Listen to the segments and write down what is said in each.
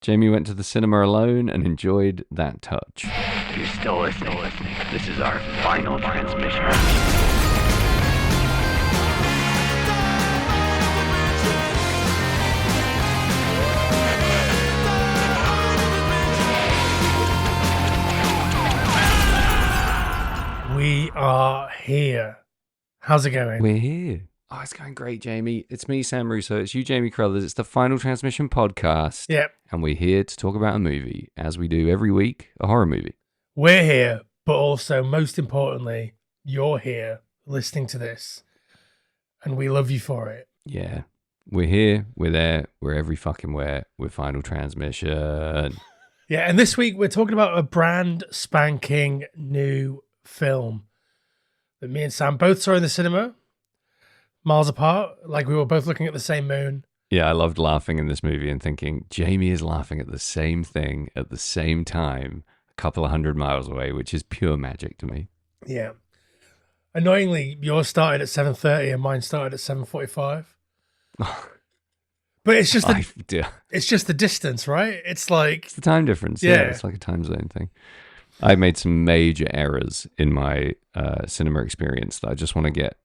Jamie went to the cinema alone and enjoyed that touch. You're still listening. This is our final transmission. We are here. How's it going? We're here. Oh, it's going great, Jamie. It's me, Sam Russo. It's you, Jamie Crothers. It's the Final Transmission podcast. Yep. And we're here to talk about a movie, as we do every week, a horror movie. We're here, but also, most importantly, you're here listening to this. And we love you for it. Yeah. We're here, we're there, we're every fucking where. We're Final Transmission. Yeah, and this week we're talking about a brand spanking new film that me and Sam both saw in the cinema, miles apart, like we were both looking at the same moon. Yeah, I loved laughing in this movie and thinking, Jamie is laughing at the same thing at the same time, a couple of 100 miles away, which is pure magic to me. Yeah. Annoyingly, yours started at 7:30 and mine started at 7:45. But it's just it's just the distance, right? It's like it's the time difference. Yeah, it's like a time zone thing. I made some major errors in my cinema experience that I just want to get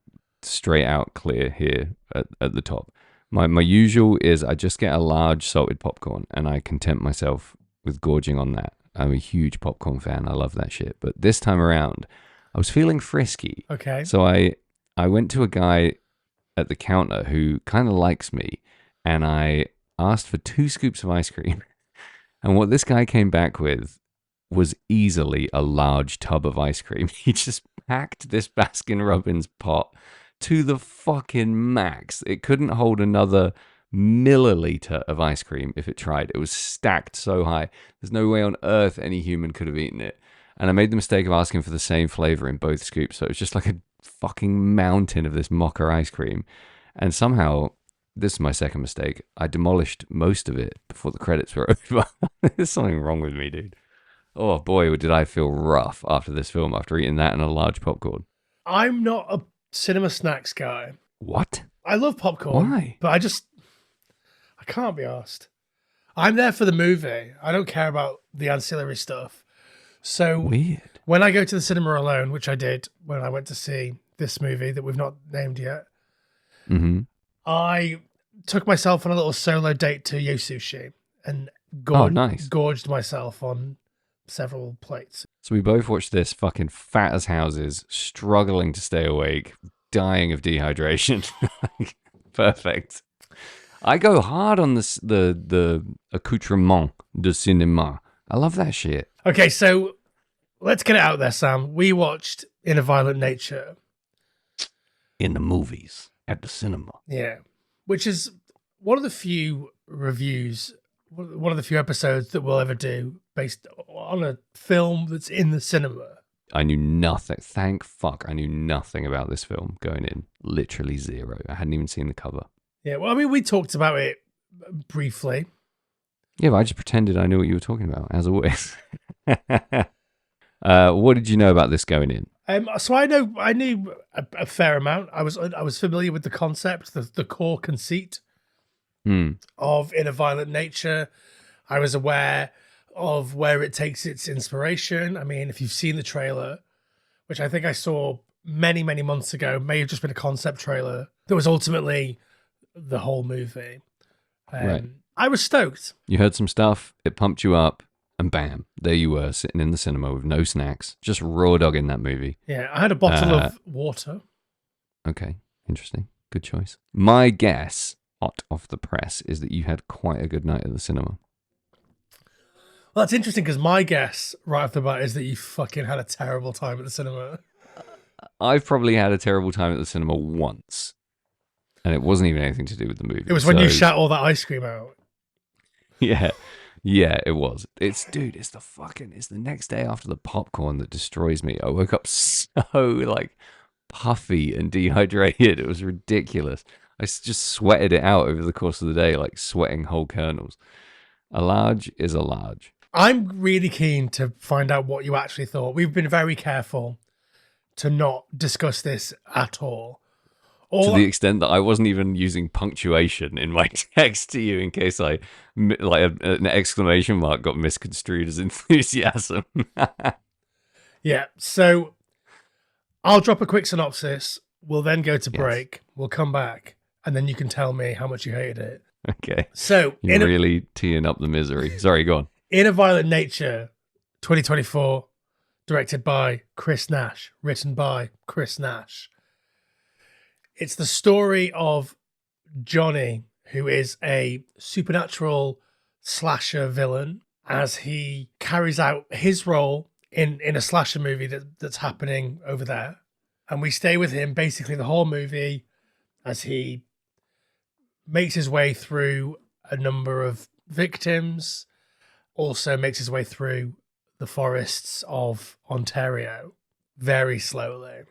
straight out clear here at the top. My usual is I just get a large salted popcorn and I content myself with gorging on that. I'm a huge popcorn fan. I love that shit. But this time around, I was feeling frisky. Okay. So I went to a guy at the counter who kind of likes me, and I asked for 2 scoops of ice cream. And what this guy came back with was easily a large tub of ice cream. He just packed this Baskin Robbins pot to the fucking max. It couldn't hold another milliliter of ice cream if it tried. It was stacked so high. There's no way on earth any human could have eaten it. And I made the mistake of asking for the same flavor in both scoops. So it was just like a fucking mountain of this mocha ice cream. And somehow, this is my second mistake, I demolished most of it before the credits were over. There's something wrong with me, dude. Oh boy, did I feel rough after this film, after eating that and a large popcorn. I'm not a cinema snacks guy. What? I love popcorn. Why? But I can't be asked. I'm there for the movie. I don't care about the ancillary stuff. So weird. When I go to the cinema alone, which I did when I went to see this movie that we've not named yet, I took myself on a little solo date to Yo Sushi and gorged myself on several plates. So we both watched this fucking fat as houses, struggling to stay awake, dying of dehydration. Perfect. I go hard on the accoutrement de cinéma. I love that shit. Okay, so let's get it out there, Sam. We watched In a Violent Nature. In the movies, at the cinema. Yeah, which is one of the few reviews, one of the few episodes that we'll ever do based on a film that's in the cinema. I knew nothing. Thank fuck. I knew nothing about this film going in. Literally zero. I hadn't even seen the cover. Yeah, well, I mean, we talked about it briefly. Yeah, but I just pretended I knew what you were talking about, as always. What did you know about this going in? So I knew a fair amount. I was familiar with the concept, the core conceit of In a Violent Nature. I was aware of where it takes its inspiration. I mean, if you've seen the trailer, which I think I saw many, many months ago, may have just been a concept trailer that was ultimately the whole movie. Right. I was stoked. You heard some stuff, it pumped you up, and bam, there you were, sitting in the cinema with no snacks, just raw dogging that movie. Yeah, I had a bottle of water. Okay, interesting. Good choice. My guess, hot off the press, is that you had quite a good night at the cinema. Well, that's interesting because my guess right off the bat is that you fucking had a terrible time at the cinema. I've probably had a terrible time at the cinema once, and it wasn't even anything to do with the movie. It was when you shat all that ice cream out. Yeah, it was. It's the next day after the popcorn that destroys me. I woke up so like puffy and dehydrated. It was ridiculous. I just sweated it out over the course of the day, like sweating whole kernels. A large is a large. I'm really keen to find out what you actually thought. We've been very careful to not discuss this at all All the extent that I wasn't even using punctuation in my text to you in case an exclamation mark got misconstrued as enthusiasm. Yeah, so I'll drop a quick synopsis. We'll then go to Yes. break. We'll come back, and then you can tell me how much you hated it. Okay. So, You're really teeing up the misery. Sorry, go on. In a Violent Nature, 2024, directed by Chris Nash, written by Chris Nash. It's the story of Johnny, who is a supernatural slasher villain, as he carries out his role in a slasher movie that's happening over there. And we stay with him basically the whole movie as he makes his way through a number of victims, also makes his way through the forests of Ontario very slowly.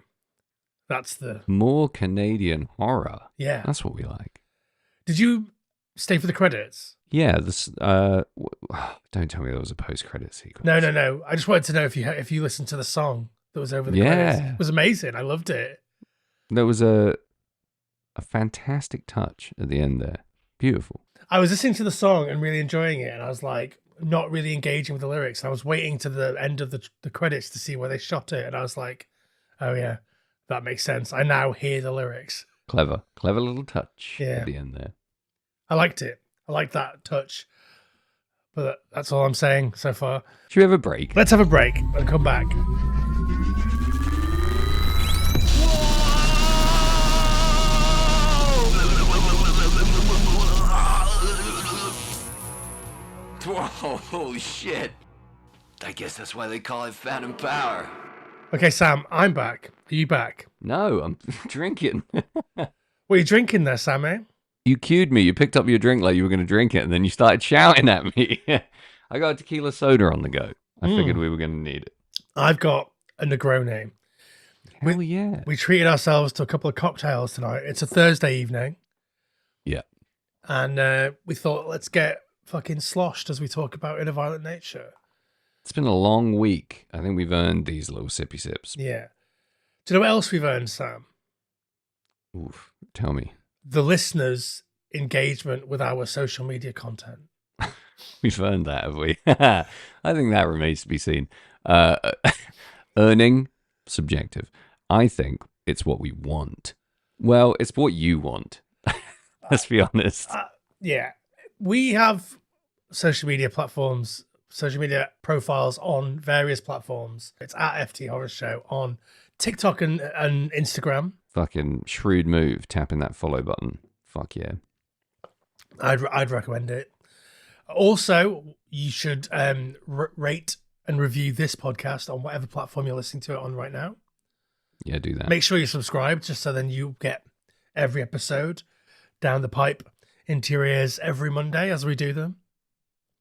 That's the... More Canadian horror. Yeah. That's what we like. Did you stay for the credits? Yeah, this. Don't tell me there was a post-credit sequence. No. I just wanted to know if you listened to the song that was over the credits. It was amazing. I loved it. There was a fantastic touch at the end there. Beautiful. I was listening to the song and really enjoying it, and I was like not really engaging with the lyrics. I was waiting to the end of the credits to see where they shot it, and I was like, oh yeah, that makes sense. I now hear the lyrics. Clever little touch at the end there. I liked it. I liked that touch. But that's all I'm saying so far. Should we have a break? Let's have a break and come back. Whoa, holy shit. I guess that's why they call it Phantom Power. Okay, Sam, I'm back. Are you back? No, I'm drinking. What are you drinking there, Sammy? You cued me. You picked up your drink like you were going to drink it, and then you started shouting at me. I got a tequila soda on the go. I figured we were going to need it. I've got a Negroni. Hell yeah. We treated ourselves to a couple of cocktails tonight. It's a Thursday evening. Yeah. And we thought, let's get fucking sloshed as we talk about In a Violent Nature. It's been a long week. I think we've earned these little sippy sips. Yeah. Do you know what else we've earned, Sam? Oof. Tell me. The listeners' engagement with our social media content. We've earned that, have we? I think that remains to be seen. Earning, subjective. I think it's what we want. Well, it's what you want. Let's be honest. Yeah. We have social media platforms, social media profiles on various platforms. It's at FT Horror Show on TikTok and Instagram. Fucking shrewd move, tapping that follow button. Fuck yeah. I'd recommend it. Also, you should rate and review this podcast on whatever platform you're listening to it on right now. Yeah, do that. Make sure you're subscribed just so then you get every episode down the pipe into your ears every Monday as we do them.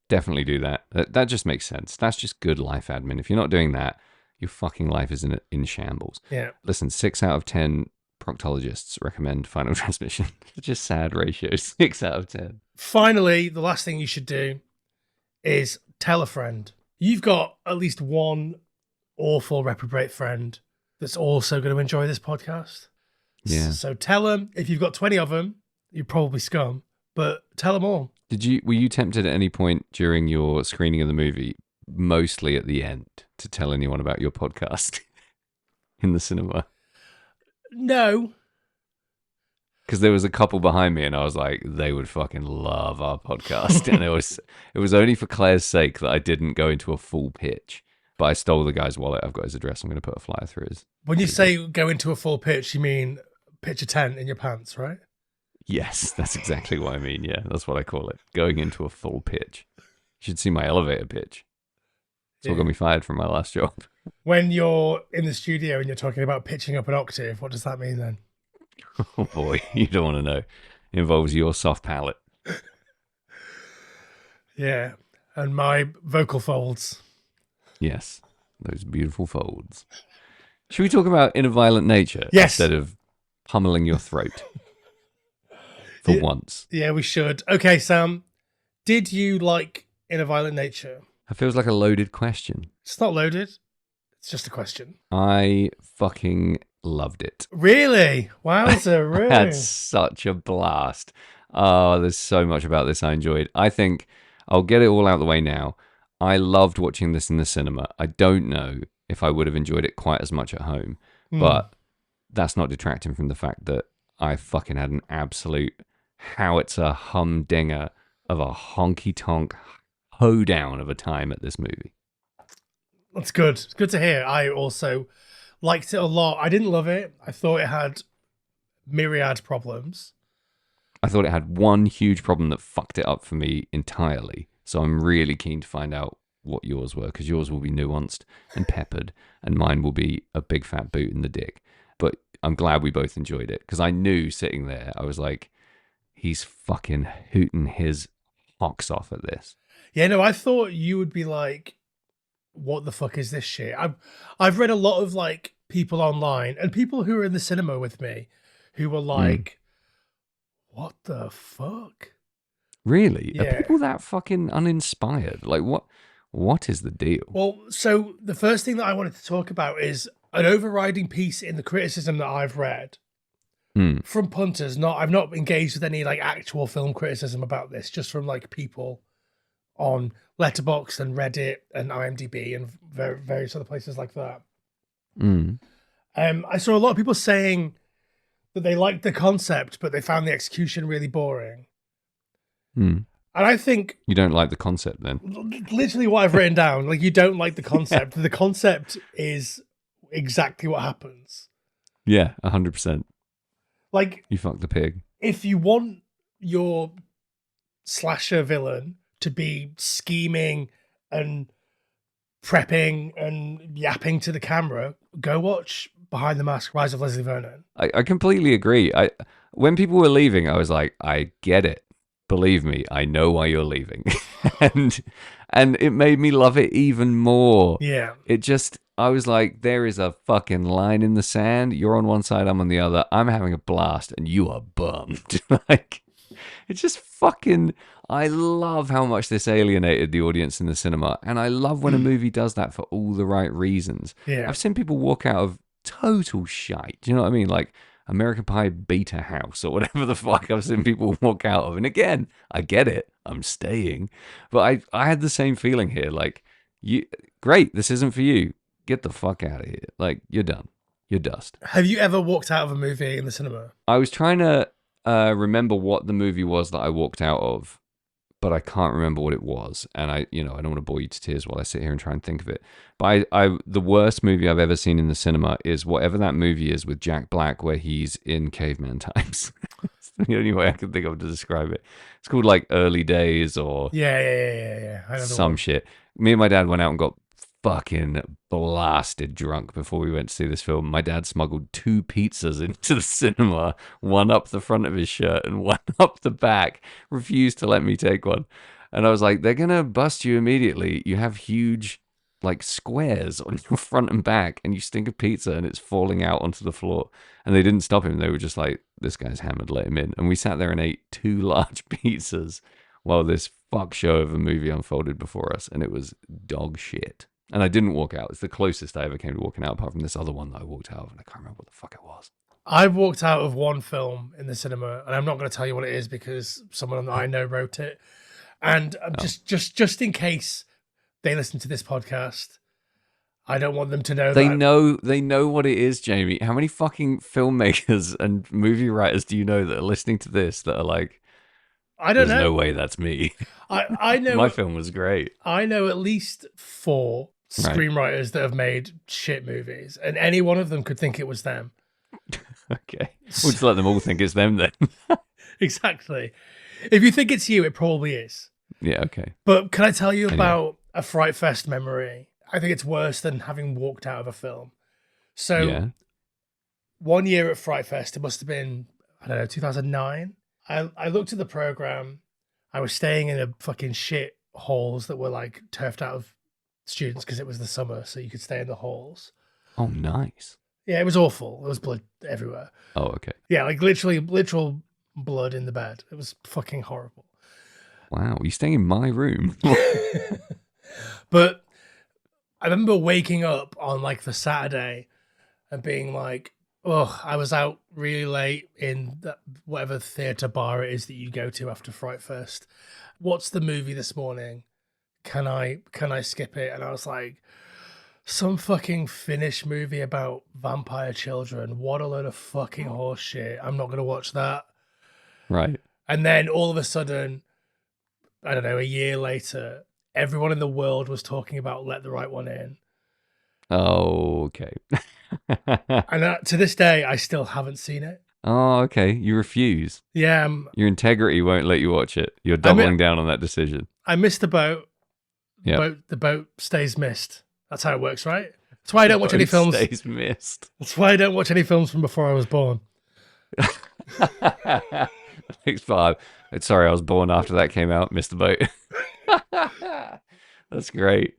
Definitely do that. That just makes sense. That's just good life admin. If you're not doing that, your fucking life is in shambles. Yeah. Listen, 6 out of 10 proctologists recommend Final Transmission. It's just sad ratio. 6 out of 10. Finally, the last thing you should do is tell a friend. You've got at least one awful reprobate friend that's also going to enjoy this podcast. Yeah. So tell them. If you've got 20 of them, you're probably scum, but tell them all. Were you tempted at any point during your screening of the movie, mostly at the end, to tell anyone about your podcast in the cinema? No. Because there was a couple behind me, and I was like, they would fucking love our podcast. And it was only for Claire's sake that I didn't go into a full pitch. But I stole the guy's wallet. I've got his address. I'm going to put a flyer through his. When you say go into a full pitch, you mean pitch a tent in your pants, right? Yes, that's exactly what I mean. Yeah, that's what I call it. Going into a full pitch. You should see my elevator pitch. It's what got me fired from my last job. When you're in the studio and you're talking about pitching up an octave, what does that mean then? Oh boy, you don't want to know. It involves your soft palate. Yeah, and my vocal folds. Yes, those beautiful folds. Should we talk about In a Violent Nature Yes. instead of pummeling your throat? For once. Yeah, we should. Okay, Sam, did you like In a Violent Nature? That feels like a loaded question. It's not loaded. It's just a question. I fucking loved it. Really? Wowza, really? Had such a blast. Oh, there's so much about this I enjoyed. I think I'll get it all out of the way now. I loved watching this in the cinema. I don't know if I would have enjoyed it quite as much at home, but that's not detracting from the fact that I fucking had an absolute howitzer humdinger of a honky-tonk hoedown of a time at this movie. That's good. It's good to hear. I also liked it a lot. I didn't love it. I thought it had myriad problems. I thought it had one huge problem that fucked it up for me entirely. So I'm really keen to find out what yours were, because yours will be nuanced and peppered, and mine will be a big fat boot in the dick. But I'm glad we both enjoyed it, because I knew sitting there, I was like, he's fucking hooting his hocks off at this. Yeah, no, I thought you would be like, what the fuck is this shit? I've read a lot of like people online and people who were in the cinema with me who were like, what the fuck? Really? Yeah. Are people that fucking uninspired? Like, what is the deal? Well, so the first thing that I wanted to talk about is an overriding piece in the criticism that I've read from punters. I've not engaged with any like actual film criticism about this, just from like people on Letterboxd and Reddit and IMDb and various other places like that. I saw a lot of people saying that they liked the concept, but they found the execution really boring. And I think you don't like the concept then? Literally what I've written down, like, you don't like the concept. The concept is exactly what happens. Yeah, 100%. Like, you fucked the pig. If you want your slasher villain to be scheming and prepping and yapping to the camera, go watch Behind the Mask, Rise of Leslie Vernon. I completely agree. When people were leaving, I was like, I get it. Believe me, I know why you're leaving. and it made me love it even more. Yeah. I was like, there is a fucking line in the sand. You're on one side, I'm on the other. I'm having a blast and you are bummed. Like, it's just fucking, I love how much this alienated the audience in the cinema. And I love when a movie does that for all the right reasons. Yeah. I've seen people walk out of total shite. Do you know what I mean? Like American Pie Beta House or whatever the fuck I've seen people walk out of. And again, I get it. I'm staying. But I had the same feeling here. Like, great, this isn't for you. Get the fuck out of here. Like, you're done. You're dust. Have you ever walked out of a movie in the cinema? I was trying to remember what the movie was that I walked out of, but I can't remember what it was. And I don't want to bore you to tears while I sit here and try and think of it. But the worst movie I've ever seen in the cinema is whatever that movie is with Jack Black, where he's in caveman times. It's the only way I can think of to describe it. It's called like Early Days or yeah. I know some shit. Me and my dad went out and got fucking blasted drunk before we went to see this film. My dad smuggled 2 pizzas into the cinema, one up the front of his shirt and one up the back. Refused to let me take one. And I was like, they're gonna bust you immediately. You have huge like squares on your front and back and you stink of pizza and it's falling out onto the floor. And they didn't stop him. They were just like, this guy's hammered, let him in. And we sat there and ate 2 large pizzas while this fuck show of a movie unfolded before us, and it was dog shit. And I didn't walk out. It's the closest I ever came to walking out, apart from this other one that I walked out of, and I can't remember what the fuck it was. I've walked out of one film in the cinema, and I'm not going to tell you what it is because someone that I know wrote it. And just in case they listen to this podcast, I don't want them to know they know what it is, Jamie. How many fucking filmmakers and movie writers do you know that are listening to this that are like, I don't know. There's no way that's me. I know my film was great. I know at least 4 screenwriters that have made shit movies, and any one of them could think it was them. Okay. We'll just let them all think it's them then. Exactly. If you think it's you, it probably is. Yeah, okay. But can I tell you about a Fright Fest memory? I think it's worse than having walked out of a film. So, one year at Fright Fest, it must have been, 2009. I looked at the program. I was staying in a fucking shit halls that were like turfed out of students because it was the summer, so you could stay in the halls. Oh, nice. Yeah, it was awful. There was blood everywhere. Oh, okay. Yeah, like literal blood in the bed. It was fucking horrible. Wow, you're staying in my room. But I remember waking up on like the Saturday and being like, Oh, I was out really late in whatever theatre bar it is that you go to after Fright Fest. What's the movie this morning? Can I skip it? And I was like, some fucking Finnish movie about vampire children. What a load of fucking horse shit. I'm not gonna watch that. Right. And then all of a sudden, I don't know, a year later, everyone in the world was talking about Let the Right One In. Oh, okay. And to this day, I still haven't seen it. Oh, okay. You refuse. Yeah, Your integrity won't let you watch it. You're doubling down on that decision. I missed the boat. Yeah. The boat stays missed. That's how it works, right? That's why I don't watch any films. Stays missed. That's why I don't watch any films from before I was born. Thanks, Bob. Sorry, I was born after that came out. Missed the boat. That's great.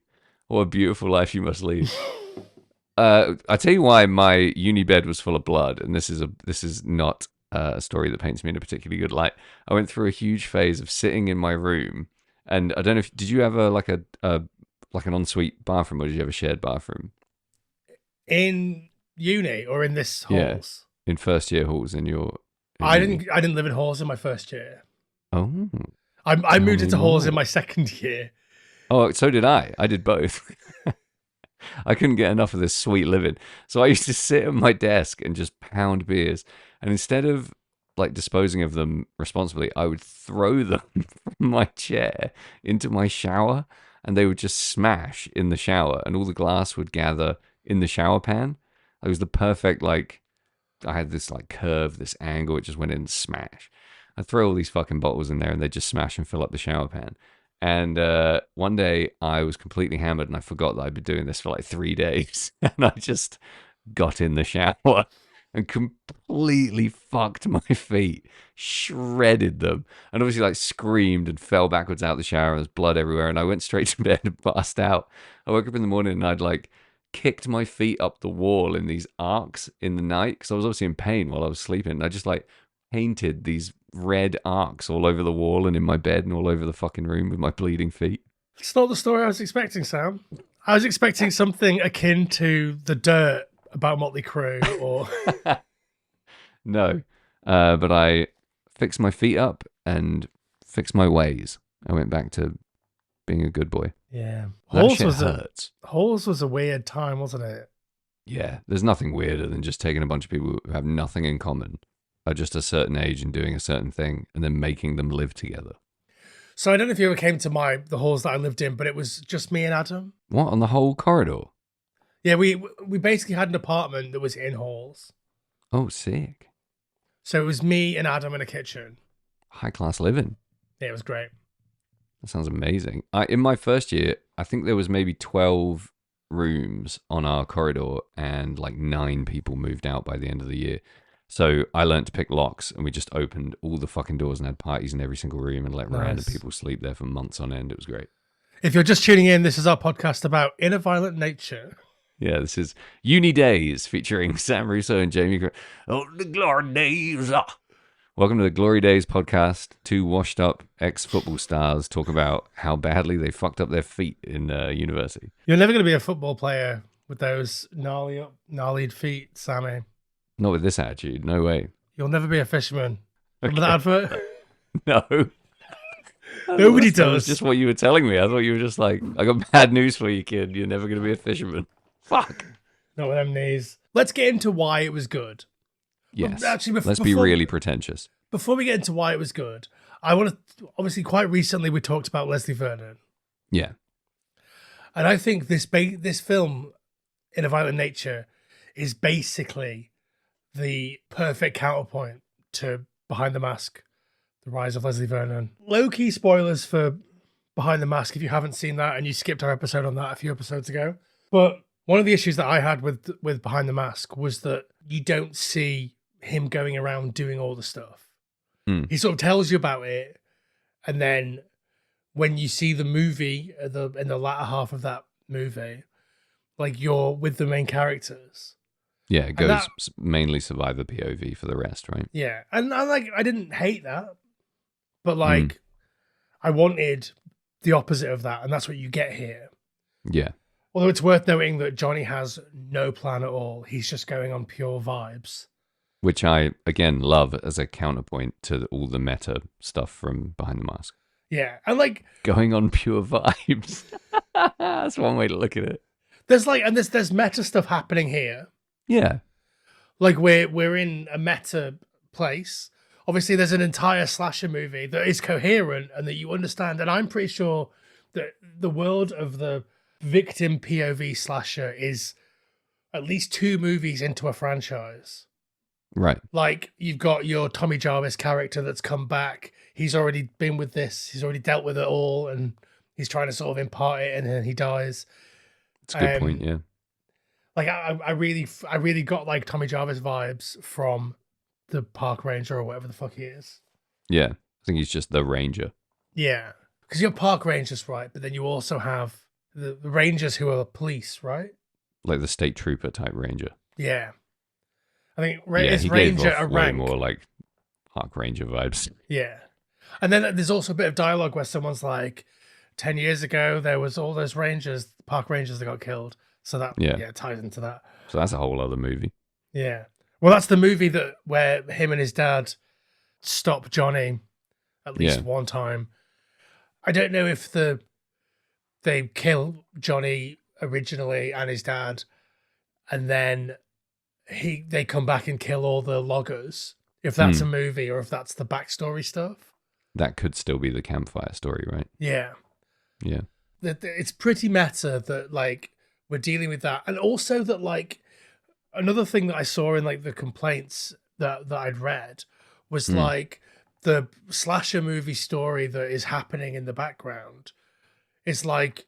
What a beautiful life you must lead. I tell you why my uni bed was full of blood, and this is not a story that paints me in a particularly good light. I went through a huge phase of sitting in my room, and I don't know if did you have like an ensuite bathroom, or did you have a shared bathroom? In uni or in this halls? Yeah, in first year halls in your. I didn't live in halls in my first year. Oh. I moved into halls in my second year. Oh, so did I. I did both. I couldn't get enough of this sweet living. So I used to sit at my desk and just pound beers. And instead of like disposing of them responsibly, I would throw them from my chair into my shower, and they would just smash in the shower, and all the glass would gather in the shower pan. It was the perfect, like, I had this like curve, this angle, it just went in and smash. I'd throw all these fucking bottles in there and they'd just smash and fill up the shower pan. And one day I was completely hammered and I forgot that I'd been doing this for like 3 days. And I just got in the shower and completely fucked my feet, shredded them, and obviously like screamed and fell backwards out the shower. And there's blood everywhere. And I went straight to bed and passed out. I woke up in the morning and I'd like kicked my feet up the wall in these arcs in the night because I was obviously in pain while I was sleeping. And I just like painted these red arcs all over the wall and in my bed and all over the fucking room with my bleeding feet. It's not the story I was expecting, Sam. I was expecting something akin to The Dirt about Motley Crue or... No, but I fixed my feet up and fixed my ways. I went back to being a good boy. Yeah. That shit hurts. Halls was a weird time, wasn't it? Yeah, there's nothing weirder than just taking a bunch of people who have nothing in common at just a certain age and doing a certain thing and then making them live together. So I don't know if you ever came to the halls that I lived in, but it was just me and Adam. What, on the whole corridor? Yeah, we basically had an apartment that was in halls. Oh, sick. So it was me and Adam in a kitchen. High class living. Yeah, it was great. That sounds amazing. In my first year, I think there was maybe 12 rooms on our corridor and like 9 people moved out by the end of the year. So I learned to pick locks and we just opened all the fucking doors and had parties in every single room and let random people sleep there for months on end. It was great. If you're just tuning in, this is our podcast about inner violent nature. Yeah, this is Uni Days featuring Sam Russo and Jamie. Oh, the glory days. Welcome to the Glory Days podcast. 2 washed up ex-football stars talk about how badly they fucked up their feet in university. You're never going to be a football player with those gnarly feet, Sammy. Not with this attitude. No way. You'll never be a fisherman. Remember Okay. that advert? No. Nobody That was does. just what you were telling me. I thought you were just like, I got bad news for you, kid. You're never going to be a fisherman. Fuck. Not with them knees. Let's get into why it was good. Yes. Actually, Let's be really pretentious. Before we get into why it was good, I want to... Obviously, quite recently, we talked about Leslie Vernon. Yeah. And I think this film, In a Violent Nature, is basically the perfect counterpoint to Behind the Mask, The Rise of Leslie Vernon. Low-key spoilers for Behind the Mask if you haven't seen that and you skipped our episode on that a few episodes ago. But one of the issues that I had with Behind the Mask was that you don't see him going around doing all the stuff. He sort of tells you about it, and then when you see the movie in the latter half of that movie, like you're with the main characters. Yeah, it goes mainly survivor POV for the rest, right? Yeah, and I didn't hate that, but I wanted the opposite of that, and that's what you get here. Yeah. Although it's worth noting that Johnny has no plan at all. He's just going on pure vibes. Which I, again, love as a counterpoint to all the meta stuff from Behind the Mask. Yeah. And like going on pure vibes. That's one way to look at it. There's meta stuff happening here. Yeah. Like we're in a meta place. Obviously there's an entire slasher movie that is coherent and that you understand. And I'm pretty sure that the world of the victim POV slasher is at least 2 movies into a franchise. Right. Like you've got your Tommy Jarvis character that's come back. He's already been with this. He's already dealt with it all, and he's trying to sort of impart it, and then he dies. That's a good point. Yeah. Like I really got like Tommy Jarvis vibes from the park ranger or whatever the fuck he is. Yeah, I think he's just the ranger. Yeah, because you're park rangers, right? But then you also have the rangers who are police, right? Like the state trooper type ranger. Yeah. I think he Ranger gave off a way rank. more like Park Ranger vibes. Yeah. And then there's also a bit of dialogue where someone's like, 10 years ago, there was all those Rangers, park Rangers that got killed. So that ties into that. So that's a whole other movie. Yeah. Well, that's the movie where him and his dad stop Johnny at least one time. I don't know if they kill Johnny originally and his dad, and then they come back and kill all the loggers. If that's a movie or if that's the backstory stuff. That could still be the campfire story, right? Yeah. Yeah. It's pretty meta that like we're dealing with that. And also that like another thing that I saw in like the complaints that I'd read was like the slasher movie story that is happening in the background is like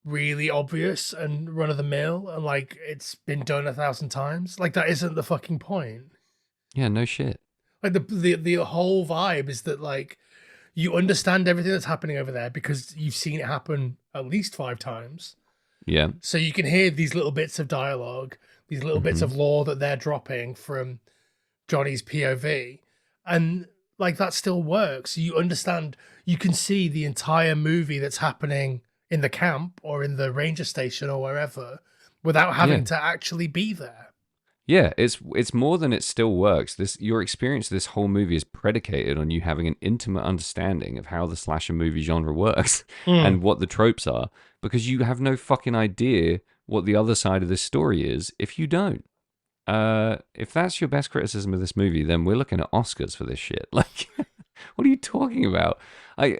really obvious and run of the mill and like it's been done 1,000 times. Like that isn't the fucking point. Yeah, no shit. Like the whole vibe is that like you understand everything that's happening over there because you've seen it happen at least 5 times. Yeah. So you can hear these little bits of dialogue, these little bits of lore that they're dropping from Johnny's POV. And like that still works. You understand, you can see the entire movie that's happening in the camp or in the ranger station or wherever without having to actually be there. Yeah, it's more than it still works. Your experience of this whole movie is predicated on you having an intimate understanding of how the slasher movie genre works and what the tropes are, because you have no fucking idea what the other side of this story is if you don't. If that's your best criticism of this movie, then we're looking at Oscars for this shit. Like, what are you talking about? I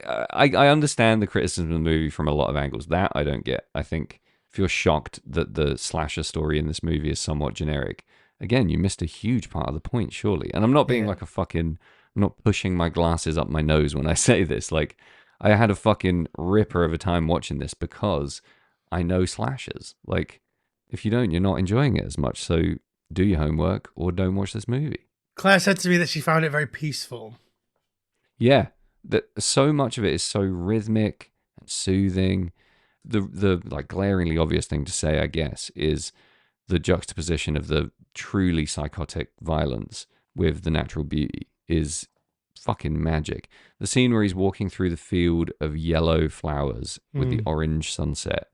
understand the criticism of the movie from a lot of angles. That I don't get. I think if you're shocked that the slasher story in this movie is somewhat generic, again, you missed a huge part of the point, surely. And I'm not being like I'm not pushing my glasses up my nose when I say this. Like, I had a fucking ripper of a time watching this because I know slashers. Like, if you don't, you're not enjoying it as much. So do your homework or don't watch this movie. Claire said to me that she found it very peaceful. Yeah, that so much of it is so rhythmic and soothing. The like glaringly obvious thing to say, I guess, is the juxtaposition of the truly psychotic violence with the natural beauty is fucking magic. The scene where he's walking through the field of yellow flowers with the orange sunset.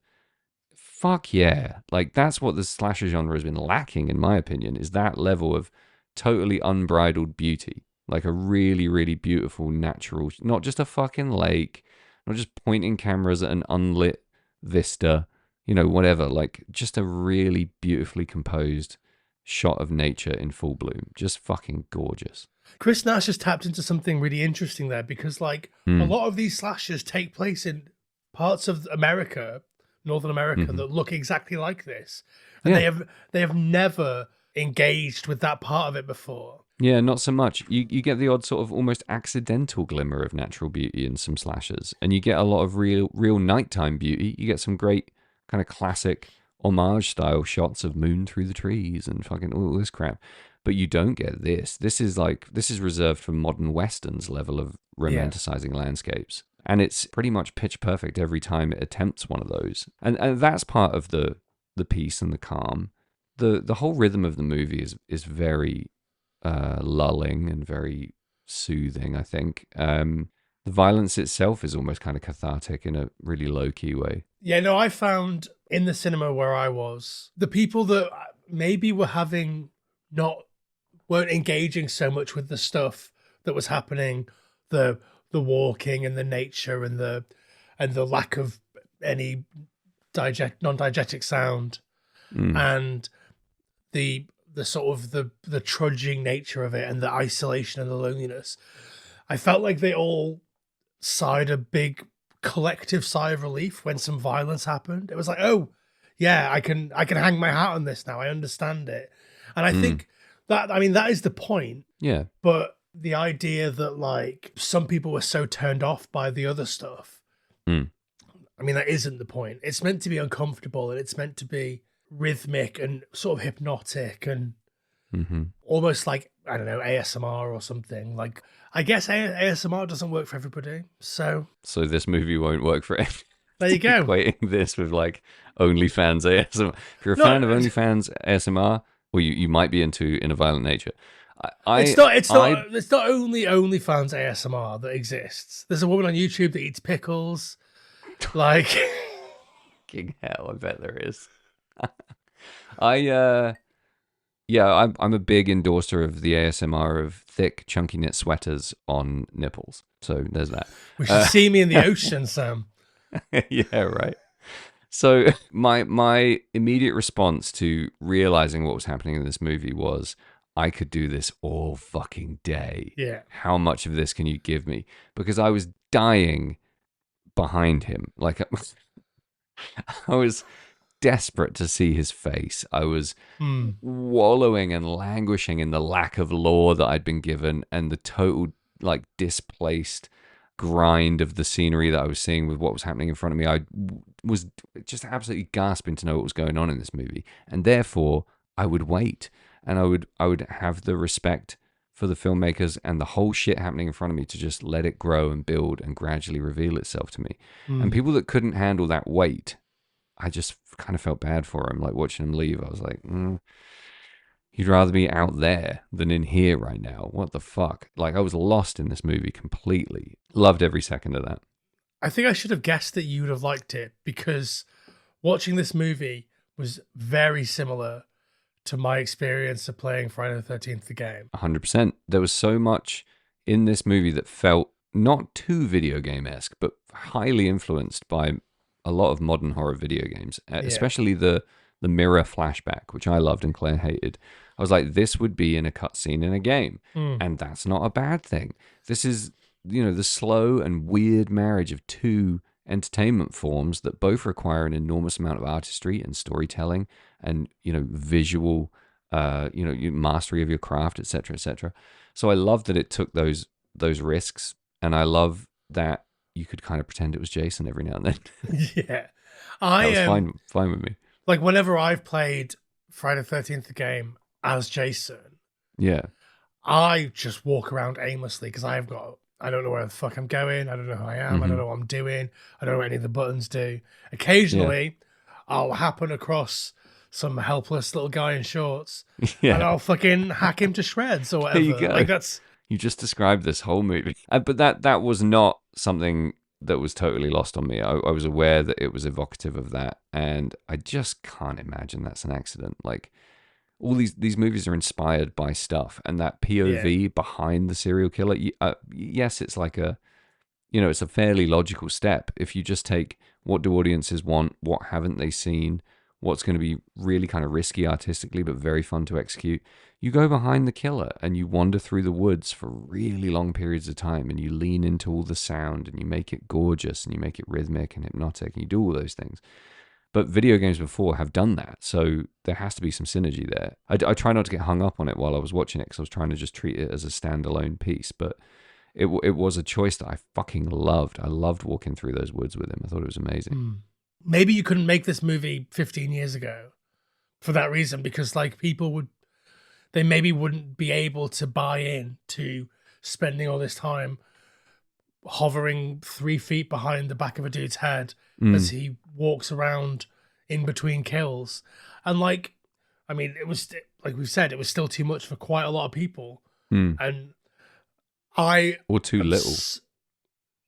Fuck yeah. Like, that's what the slasher genre has been lacking, in my opinion, is that level of totally unbridled beauty. Like a really, really beautiful natural, not just a fucking lake, not just pointing cameras at an unlit vista, whatever, like just a really beautifully composed shot of nature in full bloom. Just fucking gorgeous. Chris Nash has tapped into something really interesting there because like a lot of these slashers take place in parts of America, Northern America, that look exactly like this. And they have never engaged with that part of it before. Yeah, not so much. You get the odd sort of almost accidental glimmer of natural beauty in some slashers, and you get a lot of real nighttime beauty. You get some great kind of classic homage style shots of moon through the trees and fucking all this crap. But you don't get this. This is reserved for modern westerns level of romanticizing landscapes. And it's pretty much pitch perfect every time it attempts one of those. And that's part of the peace and the calm. The whole rhythm of the movie is very lulling and very soothing, I think. The violence itself is almost kind of cathartic in a really low-key way. Yeah, no, I found in the cinema where I was, the people that maybe weren't engaging so much with the stuff that was happening, the walking and the nature and the lack of any non-diegetic sound, and the sort of the trudging nature of it and the isolation and the loneliness. I felt like they all sighed a big collective sigh of relief when some violence happened. It was like, oh yeah, I can hang my hat on this now. I understand it. And I think that, I mean, that is the point. Yeah. But the idea that like some people were so turned off by the other stuff, I mean, that isn't the point. It's meant to be uncomfortable, and it's meant to be rhythmic and sort of hypnotic and almost like, I don't know, ASMR or something. Like, I guess ASMR doesn't work for everybody. So this movie won't work for it. There you go. Equating this with like OnlyFans ASMR. If you're a fan of OnlyFans ASMR, well, you might be into In a Violent Nature. It's not only OnlyFans ASMR that exists. There's a woman on YouTube that eats pickles. Like, king hell, I bet there is. I'm a big endorser of the ASMR of thick, chunky knit sweaters on nipples. So there's that. We should see me in the ocean, Sam. Yeah, right. So my immediate response to realizing what was happening in this movie was, I could do this all fucking day. Yeah. How much of this can you give me? Because I was dying behind him. Like, I was desperate to see his face. I was wallowing and languishing in the lack of lore that I'd been given and the total like displaced grind of the scenery that I was seeing with what was happening in front of me. I was just absolutely gasping to know what was going on in this movie, and therefore I would wait, and I would have the respect for the filmmakers and the whole shit happening in front of me to just let it grow and build and gradually reveal itself to me. And people that couldn't handle that weight, I just kind of felt bad for them. Like watching them leave, I was like, you'd rather be out there than in here right now. What the fuck? Like, I was lost in this movie completely. Loved every second of that. I think I should have guessed that you would have liked it, because watching this movie was very similar to my experience of playing Friday the 13th, the game. 100%. There was so much in this movie that felt not too video game-esque, but highly influenced by a lot of modern horror video games, especially the mirror flashback, which I loved and Claire hated. I was like, this would be in a cutscene in a game, and that's not a bad thing. This is, the slow and weird marriage of two entertainment forms that both require an enormous amount of artistry and storytelling and, visual, mastery of your craft, etc., etc. So I love that it took those risks, and I love that you could kind of pretend it was Jason every now and then. Yeah. That was fine with me. Like, whenever I've played Friday the 13th, the game, as Jason, yeah, I just walk around aimlessly because I don't know where the fuck I'm going. I don't know who I am. I don't know what I'm doing. I don't know what any of the buttons do. Occasionally, I'll happen across some helpless little guy in shorts, and I'll fucking hack him to shreds or whatever. There you go. Like, that's... You just described this whole movie. But that was not something that was totally lost on me. I was aware that it was evocative of that, and I just can't imagine that's an accident. Like, all these movies are inspired by stuff, and that POV behind the serial killer, yes, it's like it's a fairly logical step. If you just take what do audiences want, what haven't they seen, what's going to be really kind of risky artistically but very fun to execute, you go behind the killer and you wander through the woods for really long periods of time, and you lean into all the sound and you make it gorgeous and you make it rhythmic and hypnotic and you do all those things. But video games before have done that, so there has to be some synergy there. I try not to get hung up on it while I was watching it because I was trying to just treat it as a standalone piece, but it was a choice that I fucking loved. I loved walking through those woods with him. I thought it was amazing. Maybe you couldn't make this movie 15 years ago for that reason, because like they maybe wouldn't be able to buy in to spending all this time hovering 3 feet behind the back of a dude's head as he walks around in between kills. And like, I mean, it was, like we've said, it was still too much for quite a lot of people. And or too little.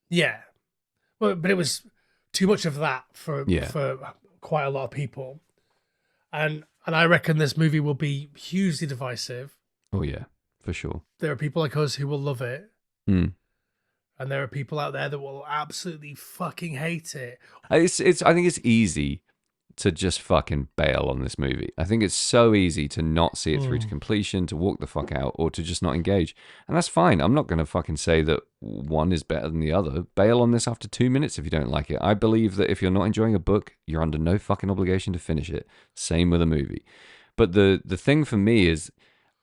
Yeah. Well, but it was too much of that for quite a lot of people, and I reckon this movie will be hugely divisive. Oh yeah, for sure. There are people like us who will love it, Mm. and there are people out there that will absolutely fucking hate it. It's. I think it's easy to just fucking bail on this movie. I think it's so easy to not see it through to completion, to walk the fuck out, or to just not engage. And that's fine. I'm not going to fucking say that one is better than the other. Bail on this after 2 minutes if you don't like it. I believe that if you're not enjoying a book, you're under no fucking obligation to finish it. Same with a movie. But the thing for me is,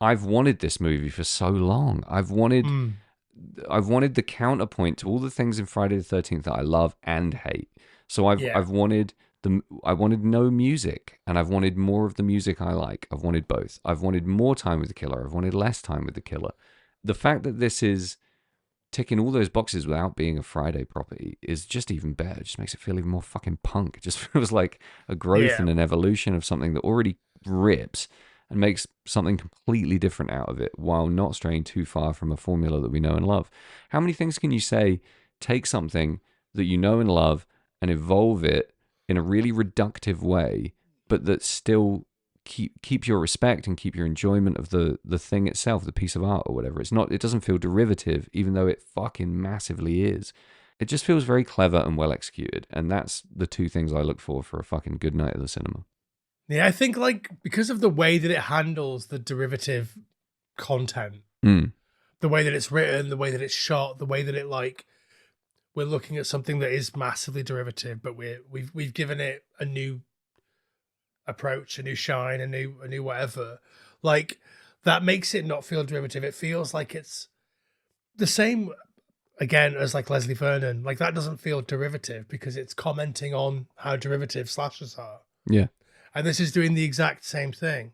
I've wanted this movie for so long. I've wanted the counterpoint to all the things in Friday the 13th that I love and hate. So I've wanted I wanted no music, and I've wanted more of the music I like. I've wanted both. I've wanted more time with the killer. I've wanted less time with the killer. The fact that this is ticking all those boxes without being a Friday property is just even better. It just makes it feel even more fucking punk. It just feels like a growth and an evolution of something that already rips and makes something completely different out of it while not straying too far from a formula that we know and love. How many things can you say, take something that you know and love and evolve it in a really reductive way, but that still keep your respect and keep your enjoyment of the thing itself, the piece of art or whatever. It doesn't feel derivative, even though it fucking massively is. It just feels very clever and well executed. And that's the two things I look for a fucking good night at the cinema. Yeah, I think like because of the way that it handles the derivative content, the way that it's written, the way that it's shot, the way that it like we're looking at something that is massively derivative, but we've given it a new approach, a new shine, a new whatever. Like that makes it not feel derivative. It feels like it's the same again as like Leslie Vernon. Like that doesn't feel derivative because it's commenting on how derivative slashers are. Yeah. And this is doing the exact same thing.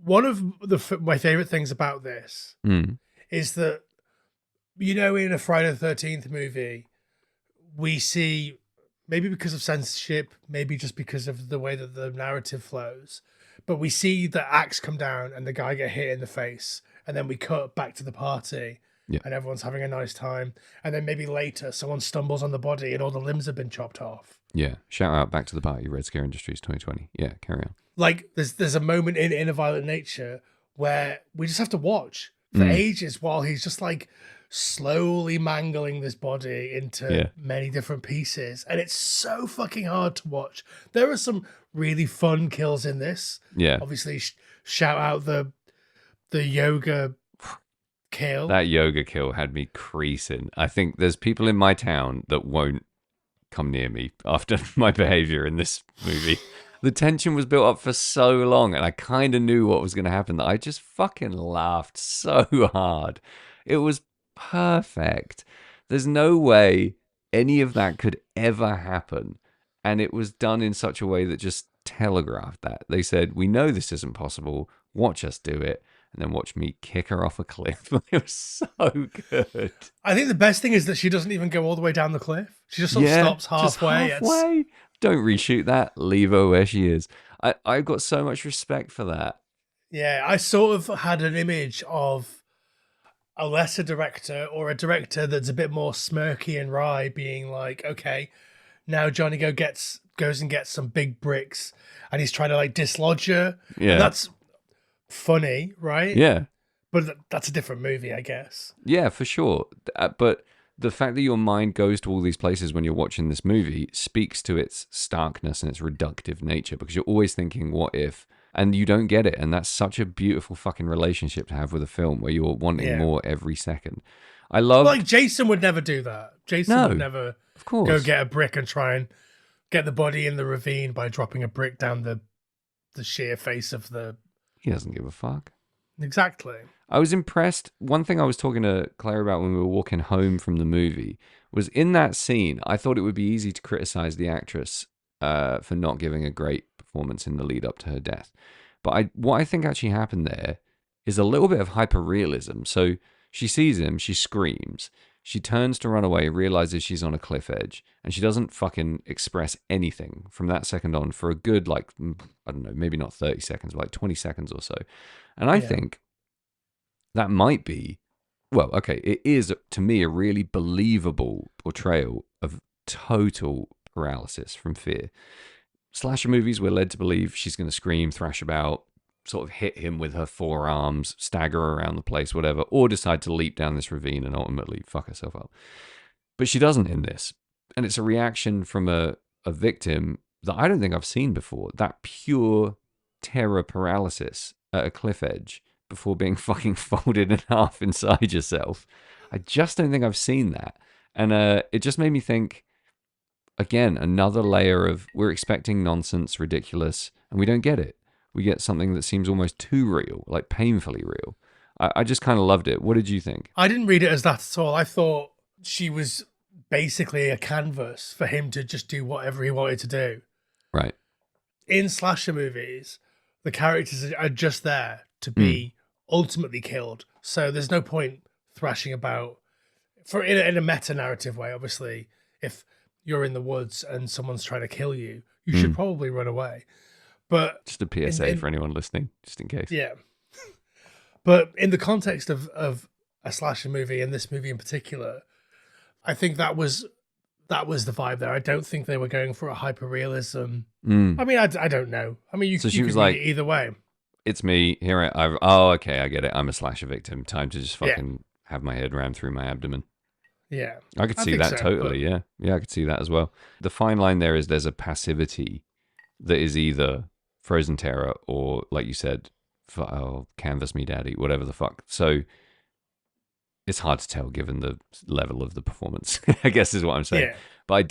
One of my favorite things about this is that, you know, in a Friday the 13th movie, we see, maybe because of censorship, maybe just because of the way that the narrative flows, but we see the axe come down and the guy get hit in the face, and then we cut back to the party and everyone's having a nice time, and then maybe later someone stumbles on the body and all the limbs have been chopped off. Yeah, shout out Back to the Party, Red Scare Industries 2020. Yeah, carry on. Like there's a moment in A Violent Nature where we just have to watch for ages while he's just like slowly mangling this body into many different pieces, and it's so fucking hard to watch. There are some really fun kills in this. Yeah, obviously shout out the yoga kill. That yoga kill had me creasing. I think there's people in my town that won't come near me after my behavior in this movie. The tension was built up for so long, and I kind of knew what was going to happen, that I just fucking laughed so hard. It was perfect. There's no way any of that could ever happen, and it was done in such a way that just telegraphed that. They said, we know this isn't possible, watch us do it, and then watch me kick her off a cliff. It was so good. I think the best thing is that she doesn't even go all the way down the cliff. She just sort of stops halfway. Just halfway. Don't reshoot that. Leave her where she is. I've got so much respect for that. Yeah, I sort of had an image of a lesser director, or a director that's a bit more smirky and wry, being like, okay, now Johnny goes and gets some big bricks and he's trying to like dislodge her. Yeah. And that's funny, right? Yeah. But that's a different movie, I guess. Yeah, for sure. But the fact that your mind goes to all these places when you're watching this movie speaks to its starkness and its reductive nature, because you're always thinking, what if? And you don't get it. And that's such a beautiful fucking relationship to have with a film, where you're wanting more every second. I love... Like, Jason would never do that. Jason would never of course. Go get a brick and try and get the body in the ravine by dropping a brick down the sheer face of the... He doesn't give a fuck. Exactly. I was impressed. One thing I was talking to Claire about when we were walking home from the movie was, in that scene, I thought it would be easy to criticize the actress for not giving a great performance in the lead up to her death. But what I think actually happened there is a little bit of hyper-realism. So she sees him, she screams, she turns to run away, realizes she's on a cliff edge, and she doesn't fucking express anything from that second on for a good, like, I don't know, maybe not 30 seconds, but like 20 seconds or so. And I think that might be, well, okay, it is, to me, a really believable portrayal of total paralysis from fear. slasher movies, we're led to believe she's going to scream, thrash about, sort of hit him with her forearms, stagger around the place, whatever, or decide to leap down this ravine and ultimately fuck herself up. But she doesn't in this. And it's a reaction from a victim that I don't think I've seen before. That pure terror paralysis at a cliff edge before being fucking folded in half inside yourself. I just don't think I've seen that. And it just made me think, again, another layer of we're expecting nonsense, ridiculous, and we don't get it. We get something that seems almost too real, like painfully real. I just kind of loved it. What did you think? I didn't read it as that at all. I thought she was basically a canvas for him to just do whatever he wanted to do. Right. In slasher movies, the characters are just there to be ultimately killed. So there's no point thrashing about in a meta-narrative way. Obviously, if you're in the woods and someone's trying to kill you, you should probably run away. But just a PSA for anyone listening, just in case. Yeah. But in the context of a slasher movie, and this movie in particular, I think that was the vibe there. I don't think they were going for a hyper realism. I mean, I don't know. I mean, so you she was could like, read it either way. It's me here. Oh, okay, I get it. I'm a slasher victim. Time to just fucking have my head rammed through my abdomen. Yeah, I could see that so, totally. Yeah, I could see that as well. The fine line there is there's a passivity that is either frozen terror or, like you said, canvas me, daddy, whatever the fuck. So it's hard to tell given the level of the performance. I guess is what I'm saying. Yeah. But I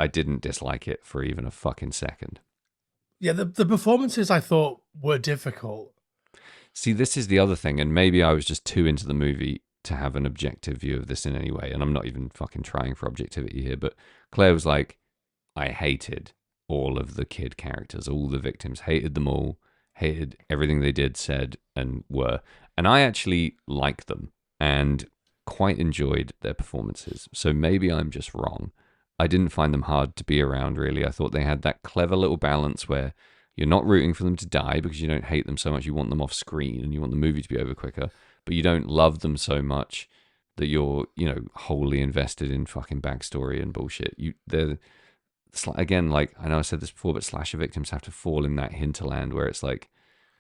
didn't dislike it for even a fucking second. Yeah, the performances I thought were difficult. See, this is the other thing, and maybe I was just too into the movie to have an objective view of this in any way, and I'm not even fucking trying for objectivity here, but Claire was like, I hated all of the kid characters, all the victims, hated them all, hated everything they did, said, and were. And I actually liked them and quite enjoyed their performances. So maybe I'm just wrong. I didn't find them hard to be around, really. I thought they had that clever little balance where you're not rooting for them to die because you don't hate them so much. You want them off screen and you want the movie to be over quicker, but you don't love them so much that you're, wholly invested in fucking backstory and bullshit. They're, again, like, I know I said this before, but slasher victims have to fall in that hinterland where it's like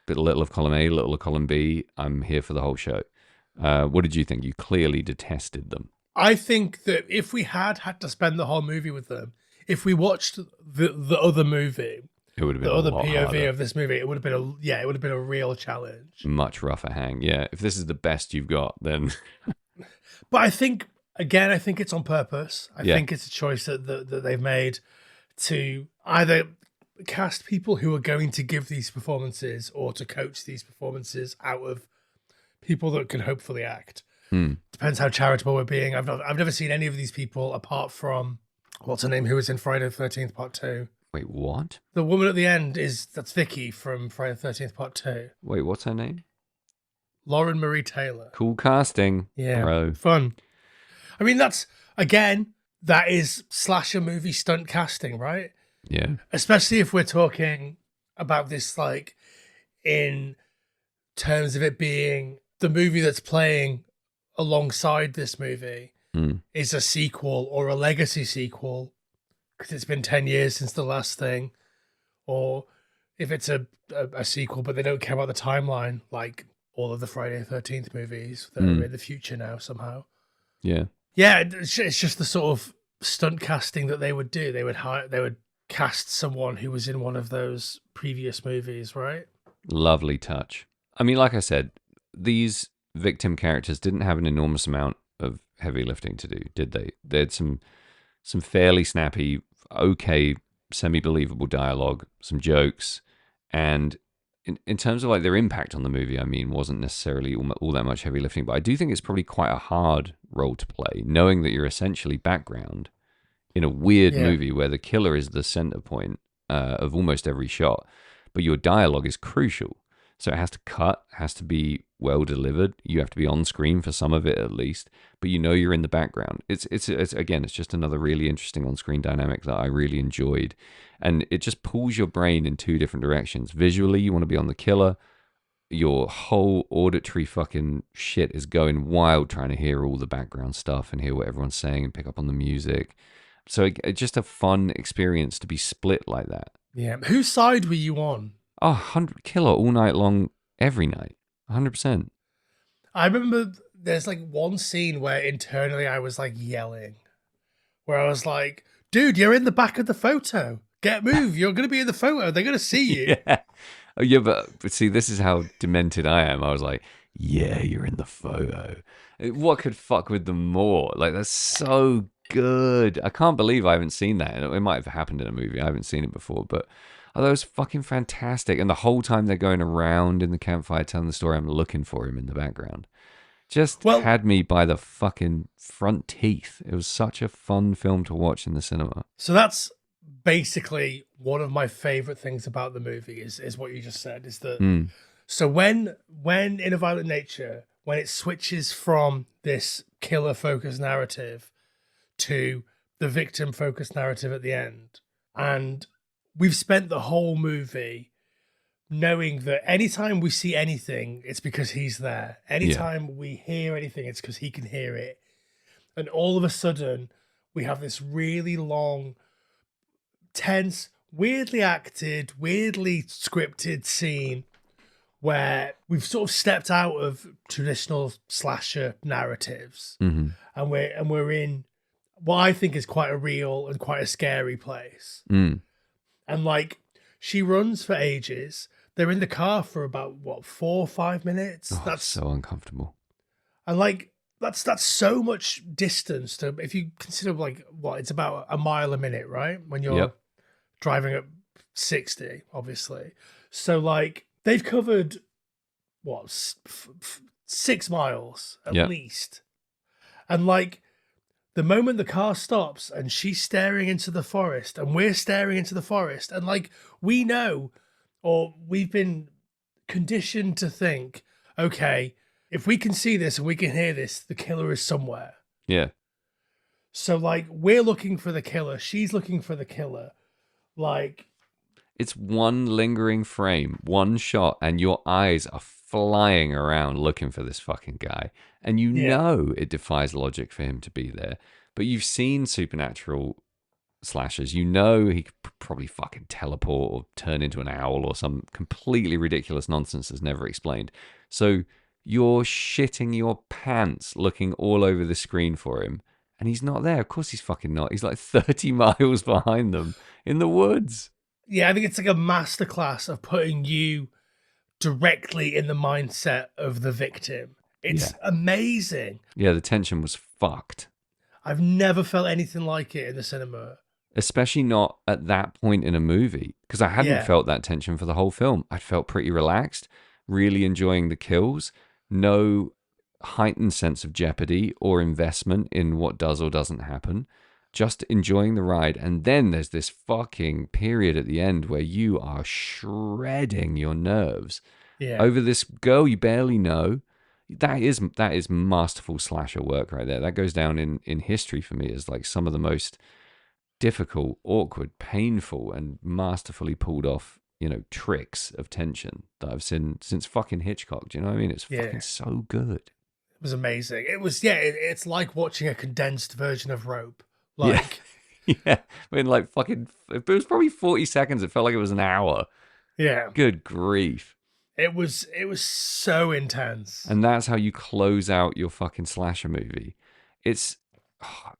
a little of column A, little of column B. I'm here for the whole show. What did you think? You clearly detested them. I think that if we had to spend the whole movie with them, if we watched the other movie, it would have been the other POV harder. of this movie, it would have been a real challenge. Much rougher hang. Yeah. If this is the best you've got, then. But I think it's on purpose. I think it's a choice that they've made to either cast people who are going to give these performances or to coach these performances out of people that can hopefully act. Depends how charitable we're being. I've never seen any of these people apart from what's her name, who was in Friday the 13th Part 2. Wait, what? The woman at the end that's Vicky from Friday the 13th Part 2. Wait, what's her name? Lauren Marie Taylor. Cool casting. Yeah, bro. Fun. I mean, that is slasher movie stunt casting, right? Yeah. Especially if we're talking about this, like, in terms of it being the movie that's playing alongside this movie is a sequel or a legacy sequel because it's been 10 years since the last thing, or if it's a sequel but they don't care about the timeline, like all of the Friday the 13th movies that are in the future now somehow. Yeah. Yeah, it's just the sort of stunt casting that they would do. They would cast someone who was in one of those previous movies, right? Lovely touch. I mean, like I said, these victim characters didn't have an enormous amount of heavy lifting to do, did they? They had some fairly snappy, okay, semi-believable dialogue, some jokes, and in terms of like their impact on the movie, I mean, wasn't necessarily all that much heavy lifting, but I do think it's probably quite a hard role to play, knowing that you're essentially background in a weird movie where the killer is the center point of almost every shot, but your dialogue is crucial. So it has to cut, has to be well delivered. You have to be on screen for some of it at least, but you're in the background. It's again, it's just another really interesting on-screen dynamic that I really enjoyed. And it just pulls your brain in two different directions. Visually, you want to be on the killer. Your whole auditory fucking shit is going wild trying to hear all the background stuff and hear what everyone's saying and pick up on the music. So it's just a fun experience to be split like that. Yeah. Whose side were you on? Oh, 100 killer all night long, every night. 100%. I remember there's like one scene where internally I was like yelling, where I was like, dude, you're in the back of the photo. Get move. You're going to be in the photo. They're going to see you. Yeah. Oh, yeah, but see, this is how demented I am. I was like, yeah, you're in the photo. What could fuck with them more? Like, that's so good. I can't believe I haven't seen that. It might have happened in a movie. I haven't seen it before, but oh, that was fucking fantastic. And the whole time they're going around in the campfire telling the story, I'm looking for him in the background. Just had me by the fucking front teeth. It was such a fun film to watch in the cinema. So that's basically one of my favorite things about the movie is what you just said, is that so when in A Violent Nature, when it switches from this killer focused narrative to the victim focused narrative at the end, and we've spent the whole movie knowing that anytime we see anything, it's because he's there. Anytime we hear anything, it's because he can hear it. And all of a sudden, we have this really long, tense, weirdly acted, weirdly scripted scene where we've sort of stepped out of traditional slasher narratives, and we're in what I think is quite a real and quite a scary place. And like, she runs for ages. They're in the car for about 4 or 5 minutes. Oh, that's so uncomfortable. And like, that's so much distance to, if you consider like it's about a mile a minute, right? When you're driving at 60, obviously. So like, they've covered 6 miles at least. And like, the moment the car stops and she's staring into the forest and we're staring into the forest, and like, we know, or we've been conditioned to think, okay, if we can see this and we can hear this, the killer is somewhere. Yeah. So like, we're looking for the killer. She's looking for the killer. Like, it's one lingering frame, one shot, and your eyes are flying around looking for this fucking guy. And you know it defies logic for him to be there. But you've seen supernatural slashers. You know he could probably fucking teleport or turn into an owl or some completely ridiculous nonsense that's never explained. So you're shitting your pants looking all over the screen for him. And he's not there. Of course he's fucking not. He's like 30 miles behind them in the woods. Yeah, I think it's like a masterclass of putting you directly in the mindset of the victim. It's amazing. Yeah, the tension was fucked. I've never felt anything like it in the cinema. Especially not at that point in a movie, because I hadn't felt that tension for the whole film. I felt pretty relaxed, really enjoying the kills. No heightened sense of jeopardy or investment in what does or doesn't happen. Just enjoying the ride. And then there's this fucking period at the end where you are shredding your nerves over this girl you barely know. That is masterful slasher work right there. That goes down in history for me as like some of the most difficult, awkward, painful, and masterfully pulled off, tricks of tension that I've seen since fucking Hitchcock. Do you know what I mean? It's fucking so good. It was amazing. It was, it's like watching a condensed version of Rope. Like, I mean, like fucking, it was probably 40 seconds. It felt like it was an hour. Yeah. Good grief. It was so intense. And that's how you close out your fucking slasher movie.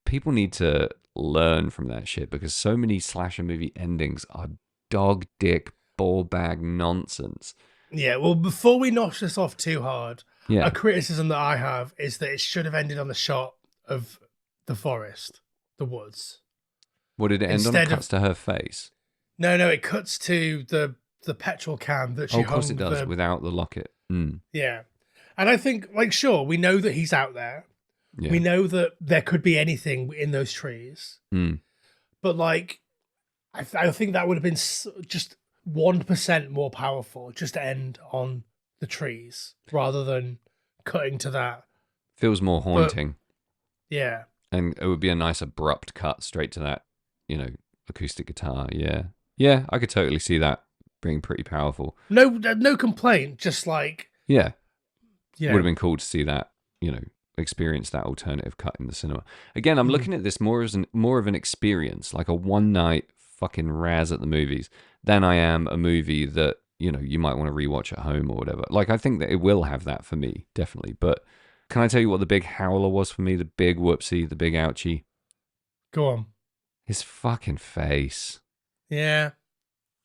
People need to learn from that shit, because so many slasher movie endings are dog dick ball bag nonsense. Yeah, well, before we notch this off too hard, a criticism that I have is that it should have ended on the shot of the forest, the woods. What did it end on? It cuts to her face. No, it cuts to the petrol can that she of course it does, without the locket. Yeah. And I think, like, sure, we know that he's out there. Yeah. We know that there could be anything in those trees. But, like, I think that would have been just 1% more powerful just to end on the trees rather than cutting to that. Feels more haunting. Yeah. And it would be a nice abrupt cut straight to that, acoustic guitar. Yeah. Yeah, I could totally see that being pretty powerful. No complaint, just like... Yeah. Would have been cool to see that, experience that alternative cut in the cinema. Again, I'm looking at this more of an experience, like a one night fucking razz at the movies, than I am a movie that, you know, you might want to rewatch at home or whatever. Like, I think that it will have that for me, definitely. But can I tell you what the big howler was for me? The big whoopsie, the big ouchie? Go on. His fucking face. Yeah.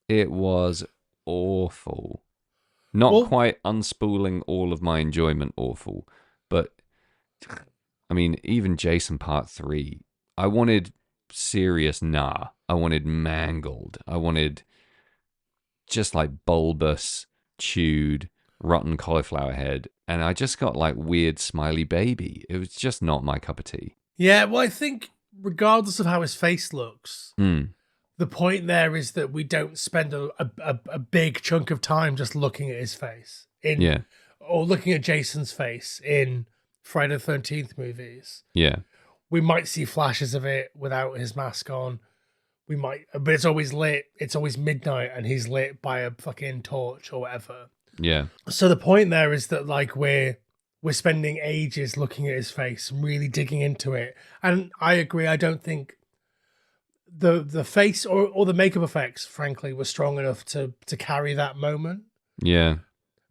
It was awful. Not quite unspooling all of my enjoyment awful, but I mean, even Jason Part 3, I wanted serious I wanted mangled. I wanted just like bulbous, chewed, rotten cauliflower head. And I just got like weird smiley baby. It was just not my cup of tea. Yeah, well, I think regardless of how his face looks, the point there is that we don't spend a big chunk of time just looking at his face or looking at Jason's face in Friday the 13th movies. Yeah. We might see flashes of it without his mask on. We might, but it's always lit. It's always midnight and he's lit by a fucking torch or whatever. Yeah. So the point there is that like we're spending ages looking at his face and really digging into it. And I agree. I don't think the face or the makeup effects, frankly, were strong enough to carry that moment. Yeah.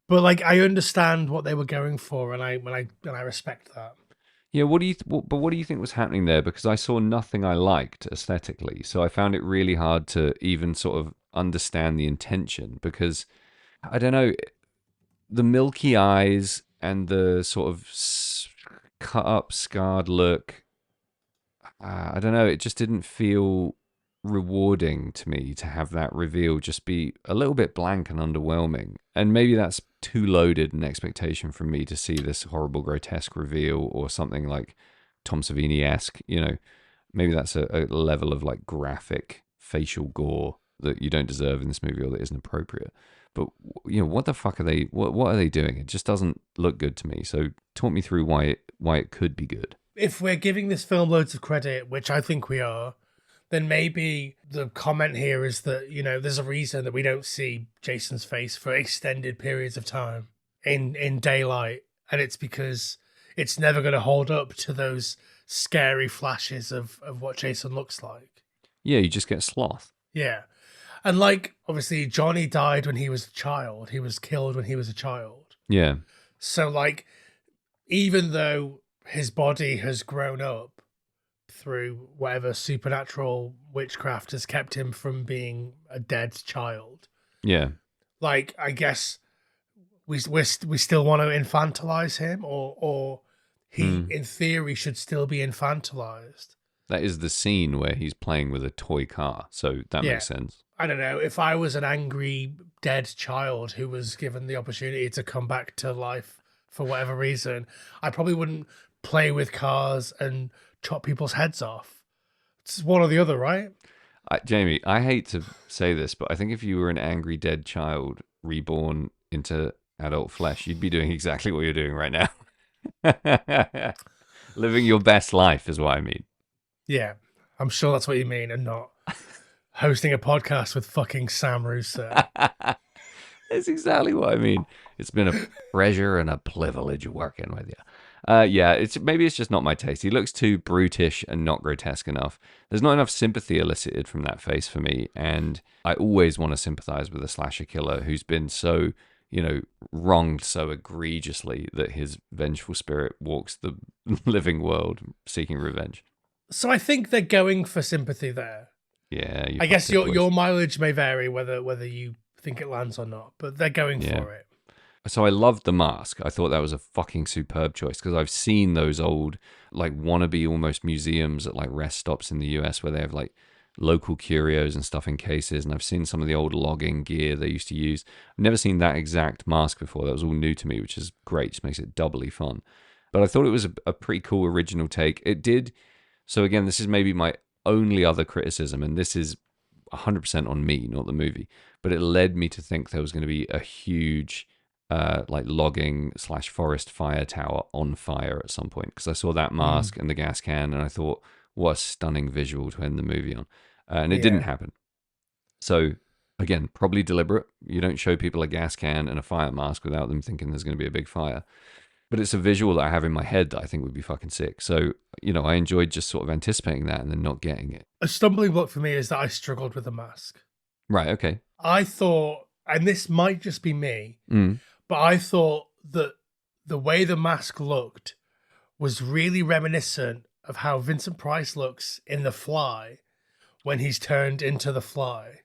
But like, I understand what they were going for, and I respect that. Yeah. What do you think was happening there? Because I saw nothing I liked aesthetically, so I found it really hard to even sort of understand the intention. Because I don't know, the milky eyes and the sort of cut up, scarred look. I don't know. It just didn't feel rewarding to me to have that reveal just be a little bit blank and underwhelming. And maybe that's too loaded an expectation from me to see this horrible, grotesque reveal or something like Tom Savini-esque. You know, maybe that's a level of like graphic facial gore that you don't deserve in this movie or that isn't appropriate. But, you know, what the fuck are they? What are they doing? It just doesn't look good to me. So talk me through why it could be good. If we're giving this film loads of credit, which I think we are, then maybe the comment here is that, you know, there's a reason that we don't see Jason's face for extended periods of time in daylight. And it's because it's never going to hold up to those scary flashes of what Jason looks like. Yeah, you just get sloth. Yeah. And like, obviously, Johnny died when he was a child. He was killed when he was a child. Yeah. So, like, even though his body has grown up through whatever supernatural witchcraft has kept him from being a dead child. Yeah. Like, I guess we still want to infantilize him, or he, in theory, should still be infantilized. That is the scene where he's playing with a toy car, so that makes sense. I don't know. If I was an angry dead child who was given the opportunity to come back to life for whatever reason, I probably wouldn't play with cars and chop people's heads off. It's one or the other, right? Jamie, I hate to say this, but I think if you were an angry dead child reborn into adult flesh, you'd be doing exactly what you're doing right now. Living your best life is what I mean. Yeah, I'm sure that's what you mean, and not hosting a podcast with fucking Sam Russo. That's exactly what I mean. It's been a pleasure and a privilege working with you. Yeah, maybe it's just not my taste. He looks too brutish and not grotesque enough. There's not enough sympathy elicited from that face for me, and I always want to sympathize with a slasher killer who's been so, you know, wronged so egregiously that his vengeful spirit walks the living world seeking revenge. So I think they're going for sympathy there. Yeah, I guess your mileage may vary whether you think it lands or not, but they're going for it. So I loved The Mask. I thought that was a fucking superb choice because I've seen those old, like, wannabe almost museums at like rest stops in the US where they have like local curios and stuff in cases, and I've seen some of the old logging gear they used to use. I've never seen that exact mask before. That was all new to me, which is great. Just makes it doubly fun. But I thought it was a pretty cool original take. It did. So again, this is maybe my only other criticism, and this is 100% on me, not the movie, but it led me to think there was going to be a huge like logging / forest fire tower on fire at some point, because I saw that mask and the gas can, and I thought, what a stunning visual to end the movie on. And it didn't happen. So again, probably deliberate. You don't show people a gas can and a fire mask without them thinking there's going to be a big fire. But it's a visual that I have in my head that I think would be fucking sick. So, you know, I enjoyed just sort of anticipating that and then not getting it. A stumbling block for me is that I struggled with the mask. Right, okay. I thought, and this might just be me, Mm. but I thought that the way the mask looked was really reminiscent of how Vincent Price looks in The Fly when he's turned into the Fly.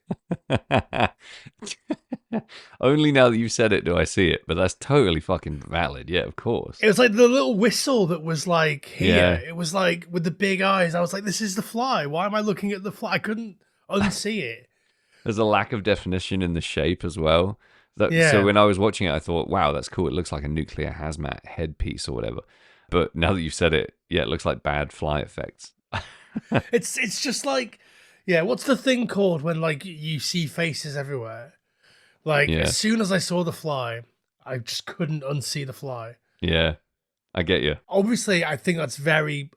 Only now that you've said it do I see it, but that's totally fucking valid. Yeah, of course. It was like the little whistle that was like here. Yeah. It was like with the big eyes. I was like, this is the Fly. Why am I looking at the Fly? I couldn't unsee it. There's a lack of definition in the shape as well. Yeah. So when I was watching it, I thought, wow, that's cool. It looks like a nuclear hazmat headpiece or whatever. But now that you've said it, yeah, it looks like bad fly effects. It's just like, yeah, what's the thing called when like you see faces everywhere? Like Yeah. as soon as I saw the Fly, I just couldn't unsee the Fly. Yeah, I get you. Obviously, I think that's a very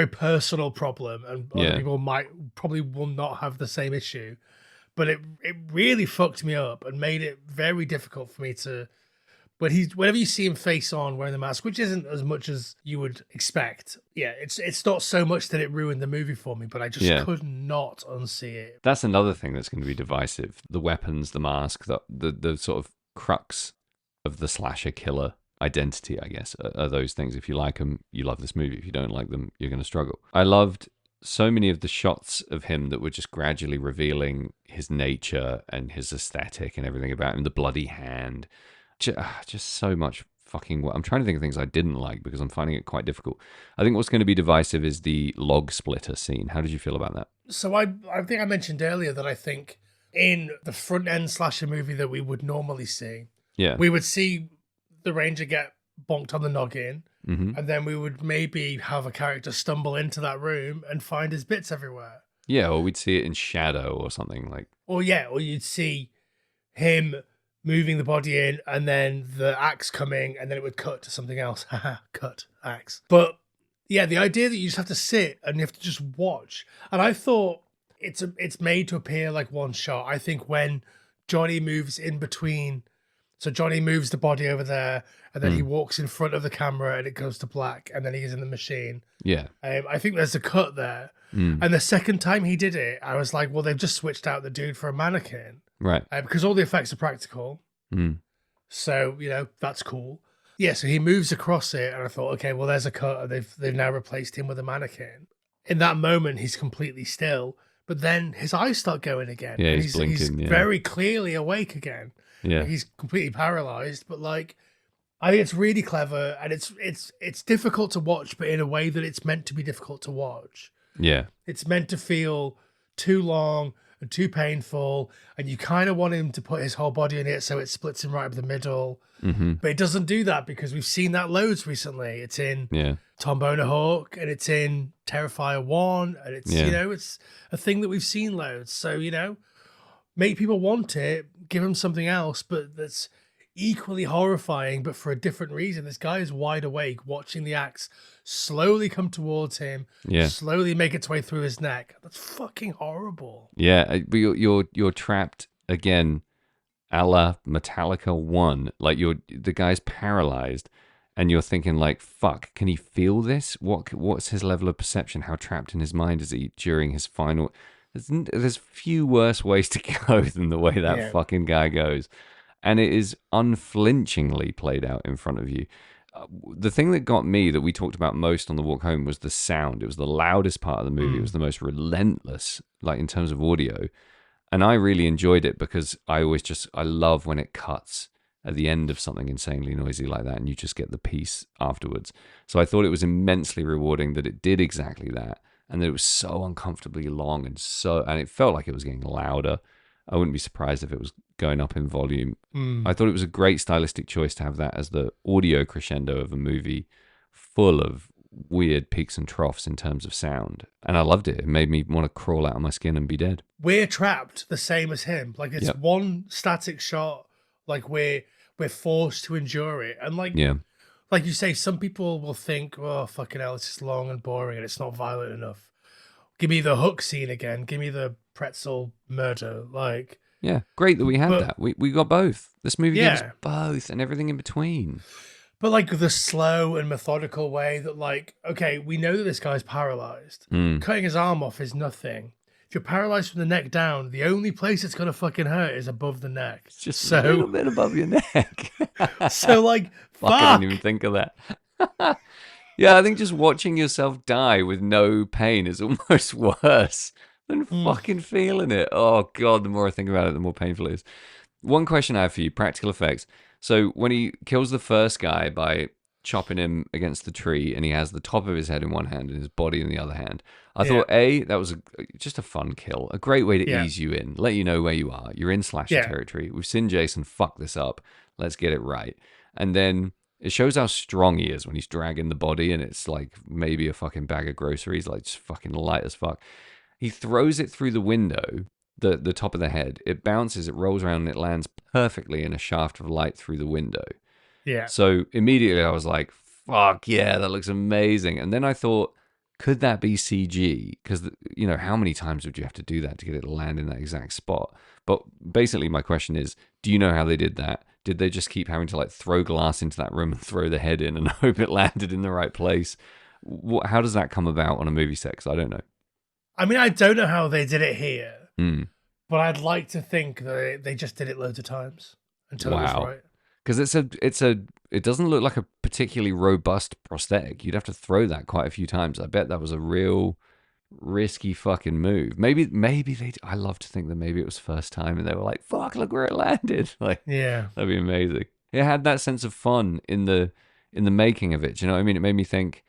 personal problem, and other Yeah. people probably will not have the same issue. But it really fucked me up and made it very difficult for me to. But whenever you see him face on wearing the mask, which isn't as much as you would expect, yeah, it's not so much that it ruined the movie for me, but I just Yeah. could not unsee it. That's another thing that's going to be divisive. The weapons, the mask, the sort of crux of the slasher killer identity, I guess, are those things. If you like them, you love this movie. If you don't like them, you're going to struggle. I loved so many of the shots of him that were just gradually revealing his nature and his aesthetic and everything about him. The bloody hand. Just so much fucking. I'm trying to think of things I didn't like because I'm finding it quite difficult. I think what's going to be divisive is the log splitter scene. How did you feel about that? So I think I mentioned earlier that I think in the front end slasher movie that we would normally see, Yeah. we would see the ranger get bonked on the noggin, Mm-hmm. and then we would maybe have a character stumble into that room and find his bits everywhere. Yeah, or we'd see it in shadow or something like. Or you'd see him moving the body in and then the axe coming and then it would cut to something else. Cut, axe. But yeah, the idea that you just have to sit and you have to just watch. And I thought it's made to appear like one shot. I think when Johnny moves in between, so Johnny moves the body over there and then he walks in front of the camera and it goes to black and then he's in the machine. Yeah. I think there's a cut there. Mm. And the second time he did it, I was like, well, they've just switched out the dude for a mannequin. Right. Because all the effects are practical. Mm. So, that's cool. Yeah, so he moves across it, and I thought, okay, well, there's a cut, and they've now replaced him with a mannequin. In that moment, he's completely still, but then his eyes start going again. Yeah, and he's blinking, He's yeah. very clearly awake again. Yeah. He's completely paralyzed, but like, I think it's really clever, and it's difficult to watch, but in a way that it's meant to be difficult to watch. Yeah. It's meant to feel too long and too painful, and you kind of want him to put his whole body in it so it splits him right up the middle. Mm-hmm. But it doesn't do that because we've seen that loads recently. It's in Yeah. Tom Boner Hawk and it's in Terrifier 1, and it's it's a thing that we've seen loads. So, make people want it, give them something else, but that's equally horrifying, but for a different reason. This guy is wide awake, watching the axe slowly come towards him, Yeah. slowly make its way through his neck. That's fucking horrible. Yeah. But you're trapped again, a la Metallica 1. Like the guy's paralyzed, and you're thinking like, fuck, can he feel this? What's his level of perception? How trapped in his mind is he during his final? There's few worse ways to go than the way that fucking guy goes. And it is unflinchingly played out in front of you. The thing that got me, that we talked about most on the walk home, was the sound. It was the loudest part of the movie. It was the most relentless, like in terms of audio. And I really enjoyed it because I love when it cuts at the end of something insanely noisy like that and you just get the peace afterwards. So I thought it was immensely rewarding that it did exactly that, and that it was so uncomfortably long and it felt like it was getting louder. I wouldn't be surprised if it was going up in volume. I thought it was a great stylistic choice to have that as the audio crescendo of a movie full of weird peaks and troughs in terms of sound. And I loved it. It made me want to crawl out of my skin and be dead. We're trapped the same as him. Like it's one static shot. Like we're forced to endure it. And like you say, some people will think, oh, fucking hell, it's just long and boring and it's not violent enough. Give me the hook scene again. Give me the pretzel murder. Like, yeah, great that we had that. We got both. This movie gives Yeah. both and everything in between. but like the slow and methodical way that, like, okay, we know that this guy's paralyzed. Cutting his arm off is nothing. if you're paralyzed from the neck down, the only place it's gonna fucking hurt is above the neck. It's just a little So, bit above your neck. so like, Fuck, I fuck. didn't even think of that. Yeah, I think just watching yourself die with no pain is almost worse than fucking feeling it. Oh, God, the more I think about it, the more painful it is. One question I have for you, practical effects. So when he kills the first guy by chopping him against the tree and he has the top of his head in one hand and his body in the other hand, I thought, that was just a fun kill. A great way to ease you in, let you know where you are. You're in slasher territory. We've seen Jason fuck this up. Let's get it right. And then it shows how strong he is when he's dragging the body and it's like maybe a fucking bag of groceries, like just fucking light as fuck. He throws it through the window, the top of the head. It bounces, it rolls around, and it lands perfectly in a shaft of light through the window. Yeah. So immediately I was like, fuck yeah, that looks amazing. And then I thought, could that be CG? Because, you know, how many times would you have to do that to get it to land in that exact spot? But basically my question is, do you know how they did that? Did they just keep having to like throw glass into that room and throw the head in and hope it landed in the right place? How does that come about on a movie set? 'Cause I don't know. I mean, I don't know how they did it here, but I'd like to think that they just did it loads of times until it was right. Because it doesn't look like a particularly robust prosthetic. You'd have to throw that quite a few times. I bet that was a real risky fucking move. Maybe they. I love to think that maybe it was first time and they were like, "Fuck, look where it landed." Like, Yeah, that'd be amazing. It had that sense of fun in the making of it. Do you know what I mean? It made me think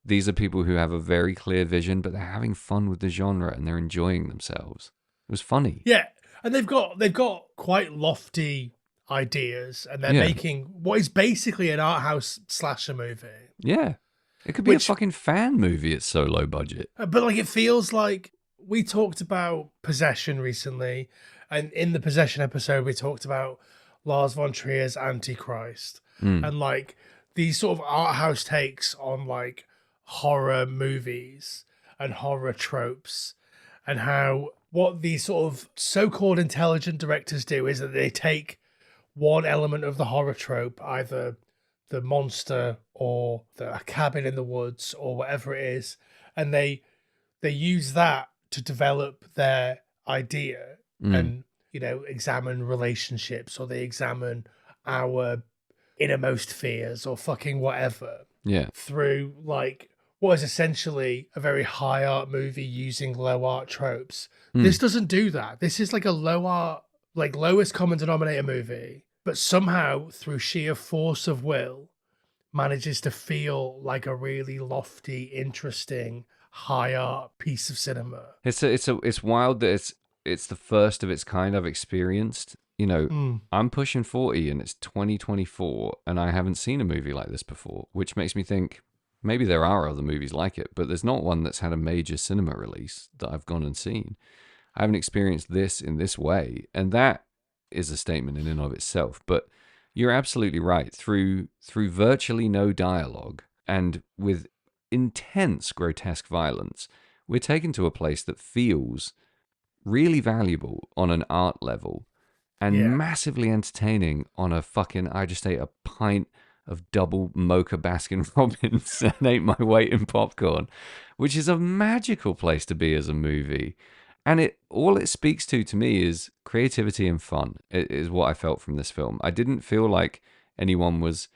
these are people who have a very clear vision, but they're having fun with the genre and they're enjoying themselves. It was funny. yeah, and they've got quite lofty ideas, and they're making what is basically an art house slasher movie. Yeah. It could be a fucking fan movie. It's so low budget. But like, it feels like we talked about Possession recently, and in the Possession episode, we talked about Lars von Trier's Antichrist, and like these sort of art house takes on like horror movies and horror tropes, and how what these sort of so-called intelligent directors do is that they take one element of the horror trope, either the monster or the cabin in the woods or whatever it is, and they use that to develop their idea and, you know, examine relationships, or they examine our innermost fears or fucking whatever through like what is essentially a very high art movie using low art tropes. This doesn't do that. This is like a low art, like lowest common denominator movie, but somehow through sheer force of will manages to feel like a really lofty, interesting, high art piece of cinema. It's wild that it's the first of its kind I've experienced. You know, I'm pushing 40 and it's 2024 and I haven't seen a movie like this before, which makes me think maybe there are other movies like it, but there's not one that's had a major cinema release that I've gone and seen. I haven't experienced this in this way, and that is a statement in and of itself. But you're absolutely right. Through virtually no dialogue and with intense grotesque violence, we're taken to a place that feels really valuable on an art level and massively entertaining on a fucking, I just ate a pint of double mocha Baskin Robbins and ate my weight in popcorn, which is a magical place to be as a movie. And all it speaks to me is creativity and fun. It is what I felt from this film. I didn't feel like anyone was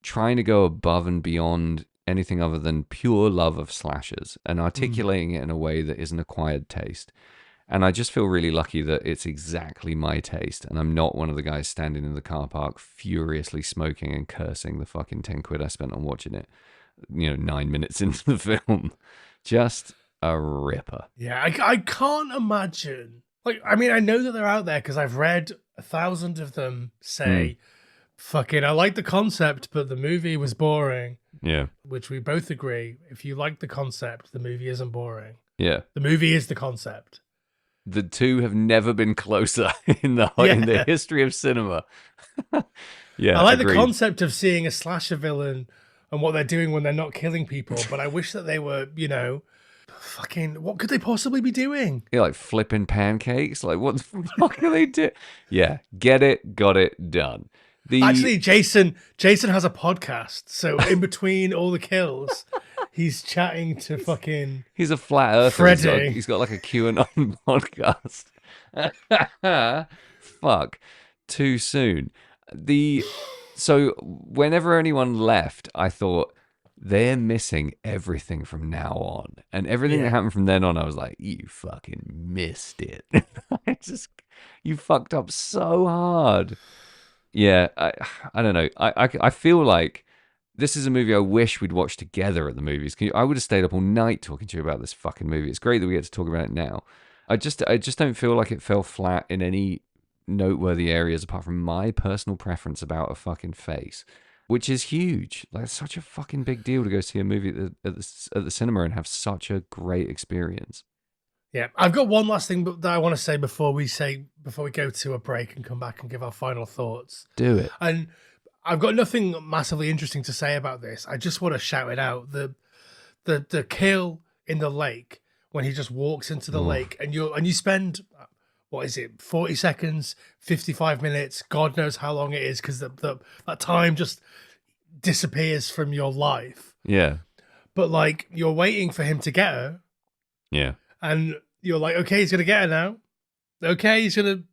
trying to go above and beyond anything other than pure love of slashers and articulating it in a way that is an acquired taste. And I just feel really lucky that it's exactly my taste. And I'm not one of the guys standing in the car park furiously smoking and cursing the fucking 10 quid I spent on watching it, 9 minutes into the film. Just a ripper. Yeah, I can't imagine. Like, I mean, I know that they're out there because I've read 1,000 of them say, fucking, I like the concept, but the movie was boring. Yeah. Which we both agree. If you like the concept, the movie isn't boring. Yeah. The movie is the concept. The two have never been closer in the history of cinema. Yeah, I like agreed. the concept of seeing a slasher villain and what they're doing when they're not killing people, but I wish that they were, fucking, what could they possibly be doing? Yeah, like flipping pancakes. Like, what the fuck are they doing? Yeah, get it, got it, done. Actually, Jason has a podcast, so in between all the kills, he's chatting to fucking He's a flat earther. Freddy. He's got like a QAnon podcast. Fuck. Too soon. So whenever anyone left, I thought they're missing everything from now on. And everything that happened from then on, I was like, you fucking missed it. You fucked up so hard. Yeah, I don't know. I feel like this is a movie I wish we'd watched together at the movies. I would have stayed up all night talking to you about this fucking movie. It's great that we get to talk about it now. I just don't feel like it fell flat in any noteworthy areas apart from my personal preference about a fucking face, which is huge. Like, it's such a fucking big deal to go see a movie at the cinema and have such a great experience. Yeah, I've got one last thing that I want to say before we go to a break and come back and give our final thoughts. Do it. And I've got nothing massively interesting to say about this. I just want to shout it out. The kill in the lake when he just walks into the lake and you spend, what is it, 40 seconds, 55 minutes, God knows how long it is, because that time just disappears from your life. Yeah. But like, you're waiting for him to get her. Yeah. And you're like, okay, he's going to get her now. Okay, he's going to...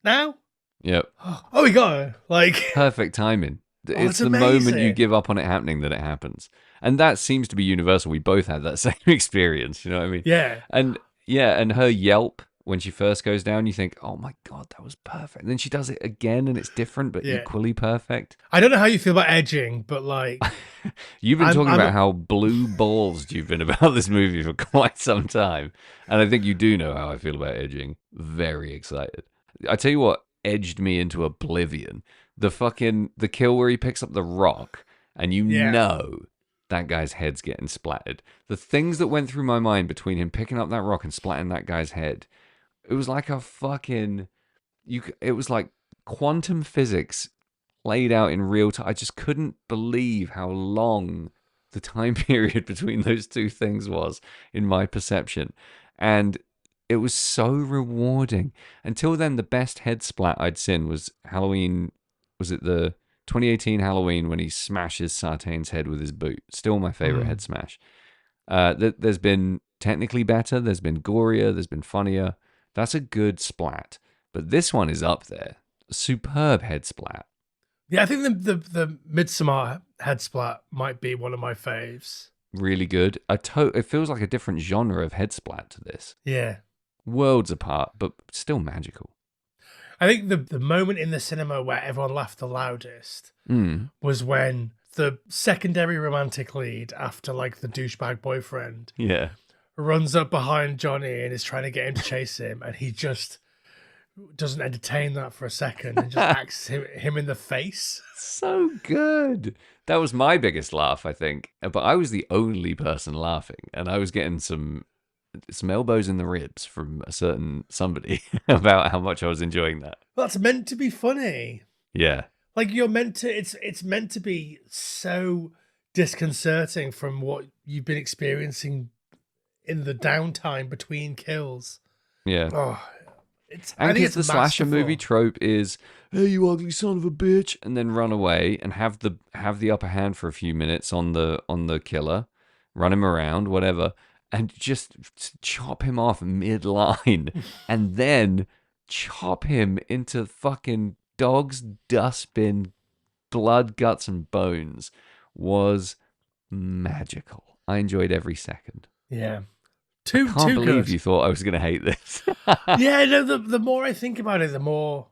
Now? Yep. Oh, he got her. Like... Perfect timing. It's the amazing. moment you give up on it happening that it happens. And that seems to be universal. We both had that same experience, you know what I mean? Yeah. And her yelp when she first goes down, you think, oh my God, that was perfect. And then she does it again and it's different, but equally perfect. I don't know how you feel about edging, but like... You've been talking about how blue balls you've been about this movie for quite some time. And I think you do know how I feel about edging. Very excited. I tell you what edged me into oblivion. The kill where he picks up the rock and you know that guy's head's getting splattered. The things that went through my mind between him picking up that rock and splatting that guy's head, it was like it was like quantum physics played out in real time. I just couldn't believe how long the time period between those two things was in my perception. And it was so rewarding. Until then, the best head splat I'd seen was Halloween. Was it the 2018 Halloween when he smashes Sartain's head with his boot? Still my favorite head smash. There's been technically better. There's been gorier. There's been funnier. That's a good splat. But this one is up there. Superb head splat. Yeah, I think the Midsommar head splat might be one of my faves. Really good. It feels like a different genre of head splat to this. Yeah. Worlds apart, but still magical. I think the moment in the cinema where everyone laughed the loudest was when the secondary romantic lead, after like the douchebag boyfriend, runs up behind Johnny and is trying to get him to chase him, and he just doesn't entertain that for a second and just axes him in the face. So good. That was my biggest laugh, I think. But I was the only person laughing, and I was getting some elbows in the ribs from a certain somebody about how much I was enjoying that. Well, that's meant to be funny. Yeah. Like, you're meant to, it's meant to be so disconcerting from what you've been experiencing in the downtime between kills. Yeah. Oh, I think it's the slasher movie trope is, hey, you ugly son of a bitch, and then run away and have the upper hand for a few minutes on the killer, run him around, whatever, and just chop him off mid-line, and then chop him into fucking dog's dustbin, blood, guts, and bones was magical. I enjoyed every second. Yeah. I can't believe you thought I was going to hate this. Yeah, no, the more I think about it, the more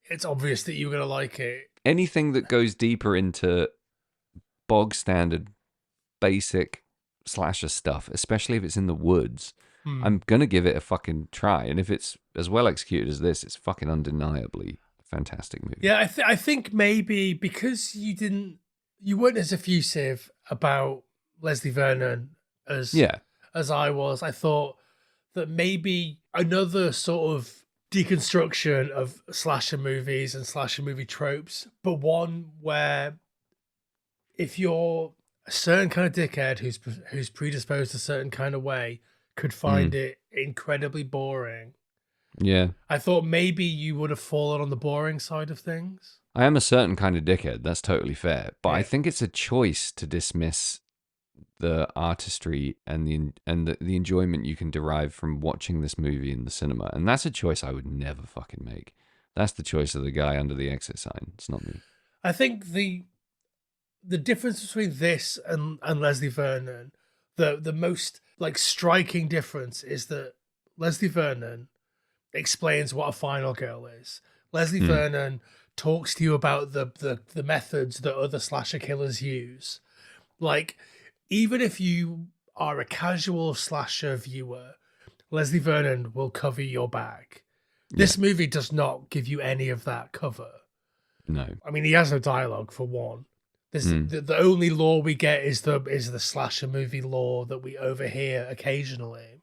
it's obvious that you're going to like it. Anything that goes deeper into bog standard, basic slasher stuff, especially if it's in the woods, I'm going to give it a fucking try. And if it's as well executed as this, it's fucking undeniably a fantastic movie. Yeah, I think maybe because you weren't as effusive about Leslie Vernon as I was, I thought that maybe another sort of deconstruction of slasher movies and slasher movie tropes, but one where if you're a certain kind of dickhead who's predisposed a certain kind of way, could find it incredibly boring. Yeah. I thought maybe you would have fallen on the boring side of things. I am a certain kind of dickhead. That's totally fair. But I Yeah. think it's a choice to dismiss the artistry and the enjoyment you can derive from watching this movie in the cinema. And that's a choice I would never fucking make. That's the choice of the guy under the exit sign. It's not me. I think the difference between this and Leslie Vernon, the most like striking difference is that Leslie Vernon explains what a final girl is. Leslie Vernon talks to you about the methods that other slasher killers use. Like, even if you are a casual slasher viewer, Leslie Vernon will cover your bag. This movie does not give you any of that cover. No. I mean, he has no dialogue for one. There's the only lore we get is the slasher movie lore that we overhear occasionally.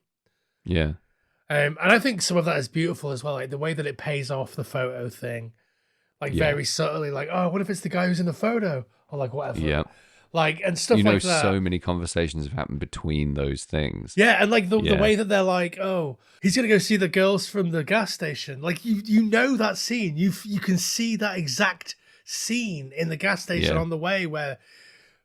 Yeah. And I think some of that is beautiful as well, like the way that it pays off the photo thing, like very subtly, like, oh, what if it's the guy who's in the photo, or like whatever, like, and stuff like that. So many conversations have happened between those things. Yeah, and like the way that they're like, oh, he's gonna go see the girls from the gas station. Like you know that scene, you can see that exact scene in the gas station on the way where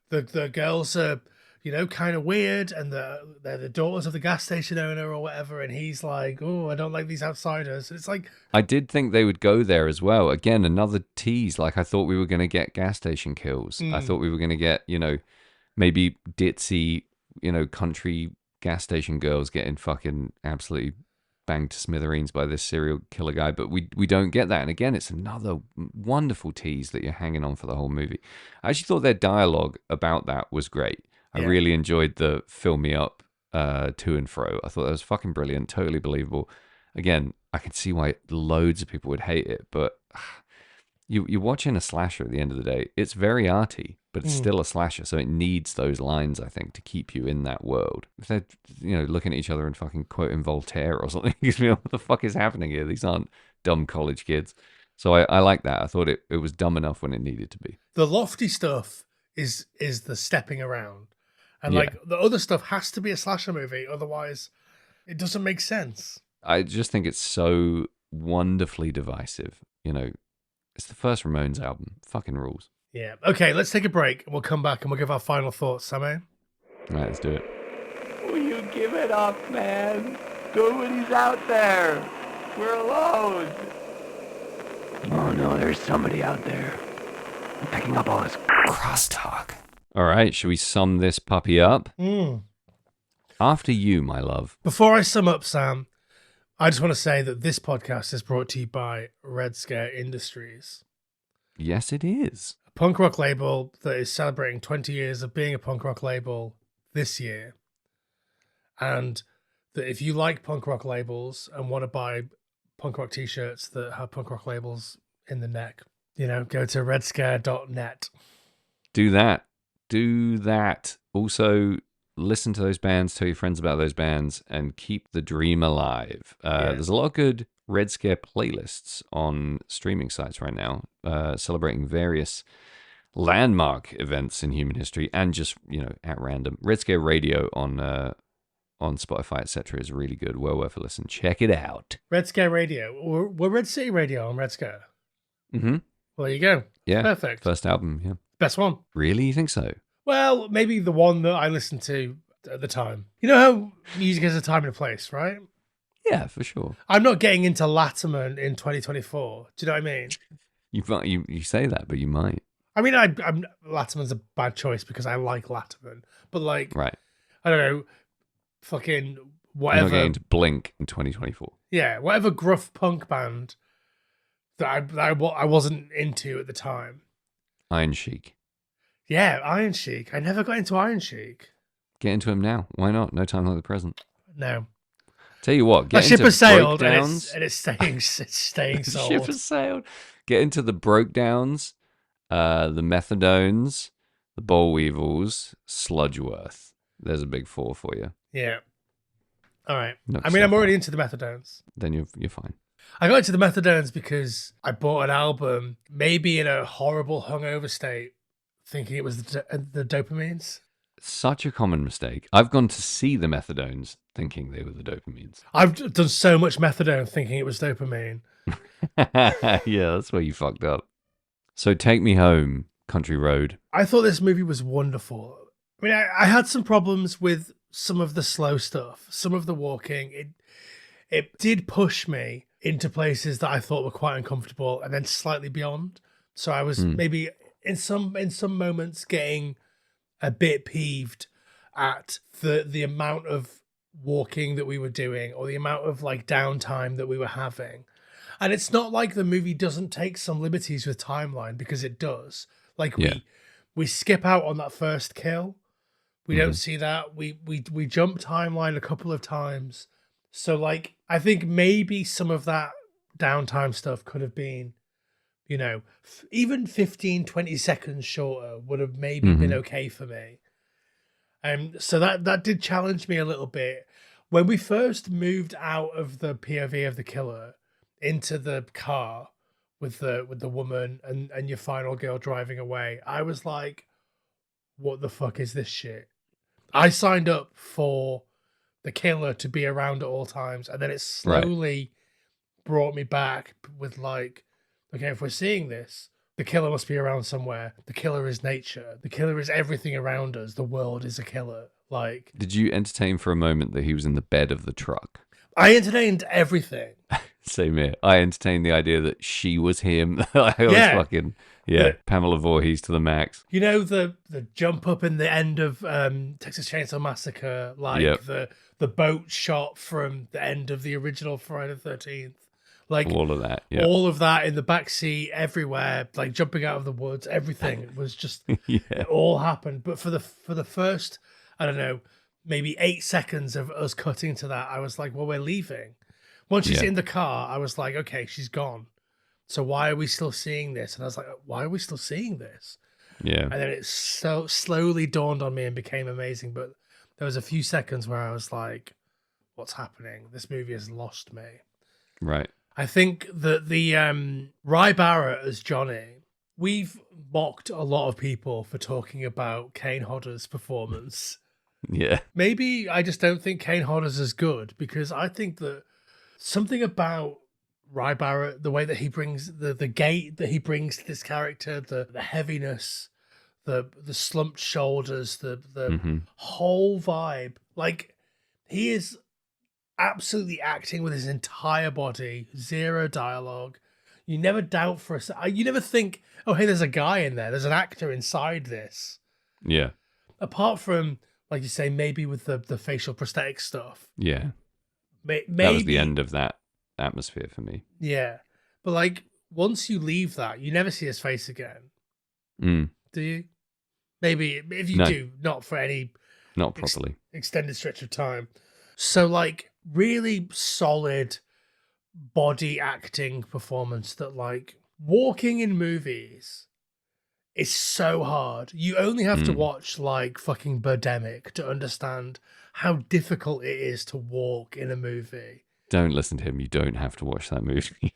the girls are, you know, kind of weird, and they're the daughters of the gas station owner or whatever, and he's like, oh, I don't like these outsiders. It's like, I did think they would go there as well. Again, another tease. Like, I thought we were going to get gas station kills. I thought we were going to get, you know, maybe ditzy, you know, country gas station girls getting fucking absolutely banged to smithereens by this serial killer guy. But we don't get that. And again, it's another wonderful tease that you're hanging on for the whole movie. I actually thought their dialogue about that was great. I really enjoyed the fill me up to and fro. I thought that was fucking brilliant, totally believable. Again, I can see why loads of people would hate it, but you're watching a slasher at the end of the day. It's very arty, but it's still a slasher, so it needs those lines, I think, to keep you in that world. If they're, you know, looking at each other and fucking quoting Voltaire or something, you know, what the fuck is happening here? These aren't dumb college kids. So I like that. I thought it was dumb enough when it needed to be. the lofty stuff is the stepping around. And like the other stuff has to be a slasher movie, otherwise it doesn't make sense. I just think it's so wonderfully divisive. You know, it's the first Ramones album. Fucking rules. Yeah. Okay, let's take a break and we'll come back and we'll give our final thoughts, Sammy. All right, let's do it. Will you give it up, man? Nobody's out there. We're alone. Oh no, there's somebody out there. I'm picking up all this crosstalk. All right, should we sum this puppy up? After you, my love. Before I sum up, Sam, I just want to say that this podcast is brought to you by Red Scare Industries. Yes, it is. A punk rock label that is celebrating 20 years of being a punk rock label this year. And that if you like punk rock labels and want to buy punk rock t-shirts that have punk rock labels in the neck, you know, go to redscare.net. Do that. Do that. Also, listen to those bands, tell your friends about those bands, and keep the dream alive. There's a lot of good Red Scare playlists on streaming sites right now, celebrating various landmark events in human history and just, you know, at random. Red Scare Radio on Spotify, etc. is really good. Well worth a listen. Check it out. Red Scare Radio. We're Red City Radio on Red Scare. Mm-hmm. Well, there you go. Yeah. Perfect. First album, yeah. Best one. Really? You think so? Well, maybe the one that I listened to at the time. You know how music has a time and a place, right? Yeah, for sure. I'm not getting into Latimer in 2024. Do you know what I mean? You say that, but you might. I mean, Latimer's a bad choice because I like Latimer, but like, Right. I don't know, fucking You're whatever. not going to Blink in 2024. Yeah, whatever gruff punk band that I wasn't into at the time. Iron Sheik. Yeah, Iron Sheik. I never got into Iron Sheik. Get into him now. Why not? No time like the present. No. Tell you what, The get ship into has sailed and breakdowns. it's staying The sold. ship has sailed. Get into the breakdowns, the methadones, the boll weevils, Sludgeworth. There's a big four for you. Yeah. All right. Knock I mean, I'm yourself already out. into the methadones. Then you're fine. I got into the methadones because I bought an album, maybe in a horrible hungover state, thinking it was the dopamines. Such a common mistake. I've gone to see the methadones thinking they were the dopamines. I've done so much methadone thinking it was dopamine. Yeah, that's where you fucked up. So take me home, Country Road. I thought this movie was wonderful. I mean, I had some problems with some of the slow stuff, some of the walking. It did push me into places that I thought were quite uncomfortable, and then slightly beyond. So I was maybe in some moments getting a bit peeved at the amount of walking that we were doing, or the amount of like downtime that we were having. And it's not like the movie doesn't take some liberties with timeline, because it does. Like we skip out on that first kill. We don't see that. We jump timeline a couple of times. So like I think maybe some of that downtime stuff could have been, you know, even 15, 20 seconds shorter would have maybe been okay for me. So that did challenge me a little bit. When we first moved out of the POV of the killer into the car with the woman and your final girl driving away, I was like, what the fuck is this shit? I signed up for the killer to be around at all times, and then it slowly brought me back with like, okay, if we're seeing this, the killer must be around somewhere. The killer is nature. The killer is everything around us. The world is a killer. Like, did you entertain for a moment that he was in the bed of the truck? I entertained everything. Same here. I entertained the idea that she was him. I was fucking Pamela Voorhees to the max. You know, the jump up in the end of Texas Chainsaw Massacre, like the boat shot from the end of the original Friday the 13th. Like all of that, all of that in the backseat, everywhere, like jumping out of the woods, everything. It was just it all happened. But for the first, I don't know, maybe 8 seconds of us cutting to that, I was like, well, we're leaving. Once she's in the car, I was like, okay, she's gone. So why are we still seeing this? And I was like, why are we still seeing this? Yeah. And then it so slowly dawned on me and became amazing. But there was a few seconds where I was like, what's happening? This movie has lost me. Right. I think that the Ry Barrett as Johnny, we've mocked a lot of people for talking about Kane Hodder's performance. Yeah. Maybe I just don't think Kane Hodder's as good, because I think that something about Ry Barrett, the way that he brings the gait that he brings to this character, the heaviness, the slumped shoulders, the whole vibe, like he is absolutely acting with his entire body, zero dialogue. You never doubt for a second. You never think, oh, hey, there's a guy in there. There's an actor inside this. Yeah. Apart from, like you say, maybe with the facial prosthetic stuff. Yeah. Maybe that was the end of that atmosphere for me. Yeah. But like, once you leave that, you never see his face again. Do you? Maybe if you do, not for any not properly extended stretch of time. So like really solid body acting performance that like walking in movies is so hard. You only have to watch like fucking Birdemic to understand how difficult it is to walk in a movie. Don't listen to him. You don't have to watch that movie.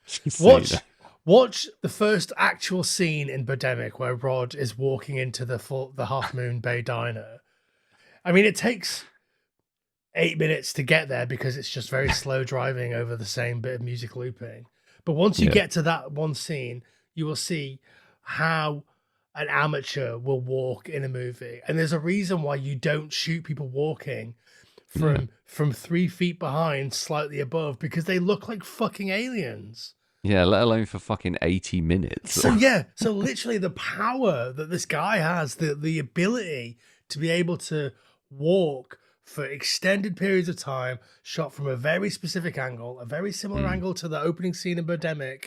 Watch the first actual scene in Birdemic where Rod is walking into the Half Moon Bay Diner. I mean, it takes 8 minutes to get there because it's just very slow driving over the same bit of music looping. But once you get to that one scene, you will see how an amateur will walk in a movie. And there's a reason why you don't shoot people walking from 3 feet behind, slightly above, because they look like fucking aliens. Yeah, let alone for fucking 80 minutes. So literally the power that this guy has, the ability to be able to walk for extended periods of time, shot from a very specific angle, a very similar angle to the opening scene in Birdemic,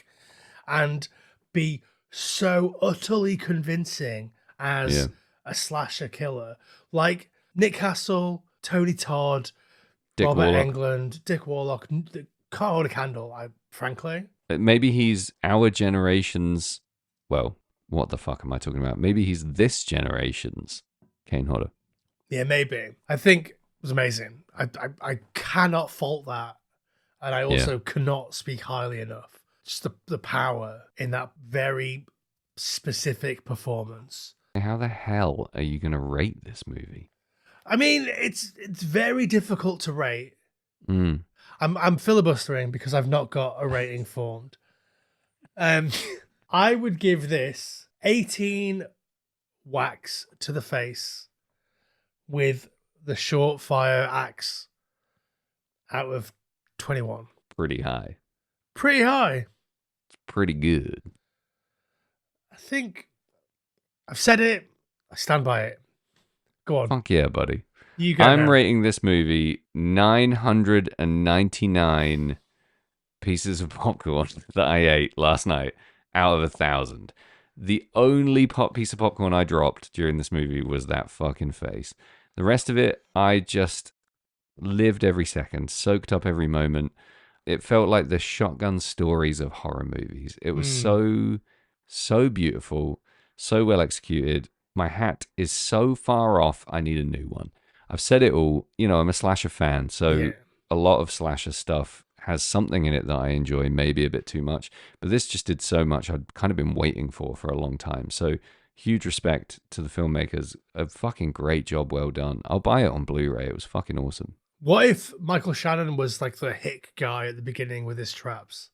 and be so utterly convincing as a slasher killer. Like Nick Castle, Tony Todd, Robert Englund, Dick Warlock, can't hold a candle, frankly. Maybe he's our generation's, well, what the fuck am I talking about? Maybe he's this generation's Kane Hodder. Yeah, maybe. I think it was amazing. I cannot fault that. And I also cannot speak highly enough. Just the power in that very specific performance. How the hell are you going to rate this movie? I mean, it's very difficult to rate. I'm filibustering because I've not got a rating formed. I would give this 18 whacks to the face with the short fire axe out of 21. Pretty high. Pretty high. Pretty good. I think I've said it. I stand by it. Go on. Fuck yeah, buddy. You go. I'm now. rating this movie 999 pieces of popcorn that I ate last night out of 1,000. The only piece of popcorn I dropped during this movie was that fucking face. The rest of it, I just lived every second, soaked up every moment. It felt like the shotgun stories of horror movies. It was so beautiful, so well executed. My hat is so far off, I need a new one. I've said it all. You know, I'm a slasher fan, so a lot of slasher stuff has something in it that I enjoy, maybe a bit too much. But this just did so much I'd kind of been waiting for a long time. So huge respect to the filmmakers. A fucking great job, well done. I'll buy it on Blu-ray. It was fucking awesome. What if Michael Shannon was like the hick guy at the beginning with his traps?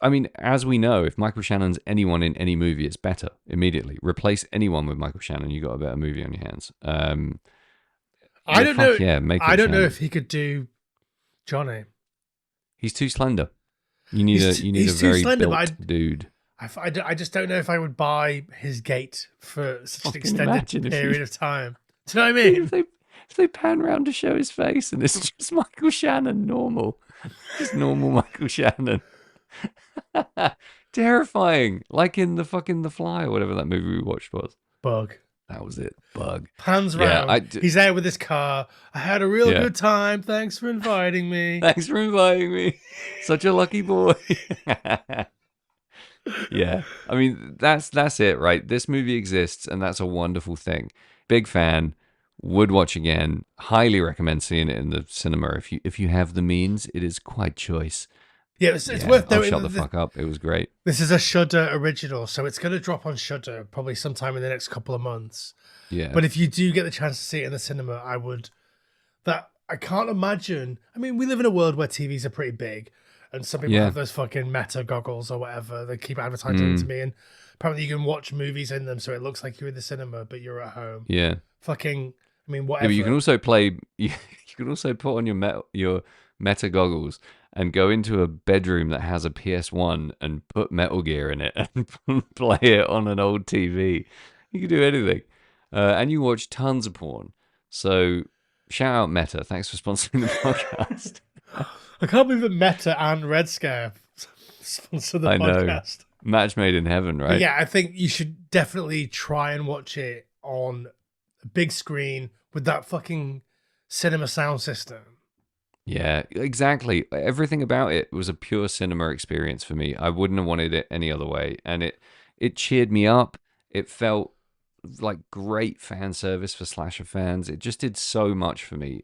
I mean, as we know, if Michael Shannon's anyone in any movie, it's better immediately. Replace anyone with Michael Shannon, you got a better movie on your hands. I don't know. Yeah, make it I don't know Shannon. if he could do Johnny. He's too slender. You need a very slender, built dude. I just don't know if I would buy his gait for such an Fucking extended imagine if period you- of time. Do you know what I mean? If they pan around to show his face and it's just Michael Shannon, normal. Just normal Michael Shannon. Terrifying. Like in The Fly or whatever that movie we watched was. Bug. That was it. Bug. Pans Yeah, round. He's there with his car. I had a real good time. Thanks for inviting me. Thanks for inviting me. Such a lucky boy. Yeah. I mean, that's it, right? This movie exists and that's a wonderful thing. Big fan. Would watch again. Highly recommend seeing it in the cinema. If you have the means, it is quite choice. Yeah, it's worth I'll noting. shut the fuck up. It was great. This is a Shudder original, so it's going to drop on Shudder probably sometime in the next couple of months. Yeah. But if you do get the chance to see it in the cinema, I can't imagine. I mean, we live in a world where TVs are pretty big, and some people have those fucking Meta goggles or whatever. They keep advertising them to me, and apparently you can watch movies in them, so it looks like you're in the cinema, but you're at home. Yeah. Fucking, I mean, Yeah, whatever. but you can also play. You can also put on your Meta goggles and go into a bedroom that has a PS1 and put Metal Gear in it and play it on an old TV. You can do anything, and you watch tons of porn. So shout out Meta. Thanks for sponsoring the podcast. I can't believe that Meta and Red Scare sponsor the I know. podcast. Match made in heaven, right? But yeah, I think you should definitely try and watch it on a big screen with that fucking cinema sound system. Yeah, exactly. Everything about it was a pure cinema experience for me. I wouldn't have wanted it any other way. And it cheered me up. It felt like great fan service for slasher fans. It just did so much for me.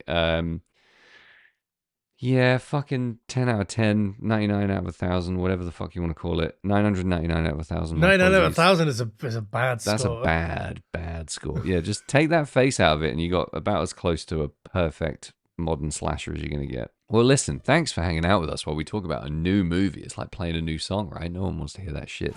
Yeah, fucking 10 out of 10, 99 out of 1,000, whatever the fuck you want to call it. 999 out of 1,000. 9 out of 1,000 is a bad score. That's a bad score. Yeah, just take that face out of it and you got about as close to a perfect modern slasher as you're going to get. Well, listen, thanks for hanging out with us while we talk about a new movie. It's like playing a new song, right? No one wants to hear that shit.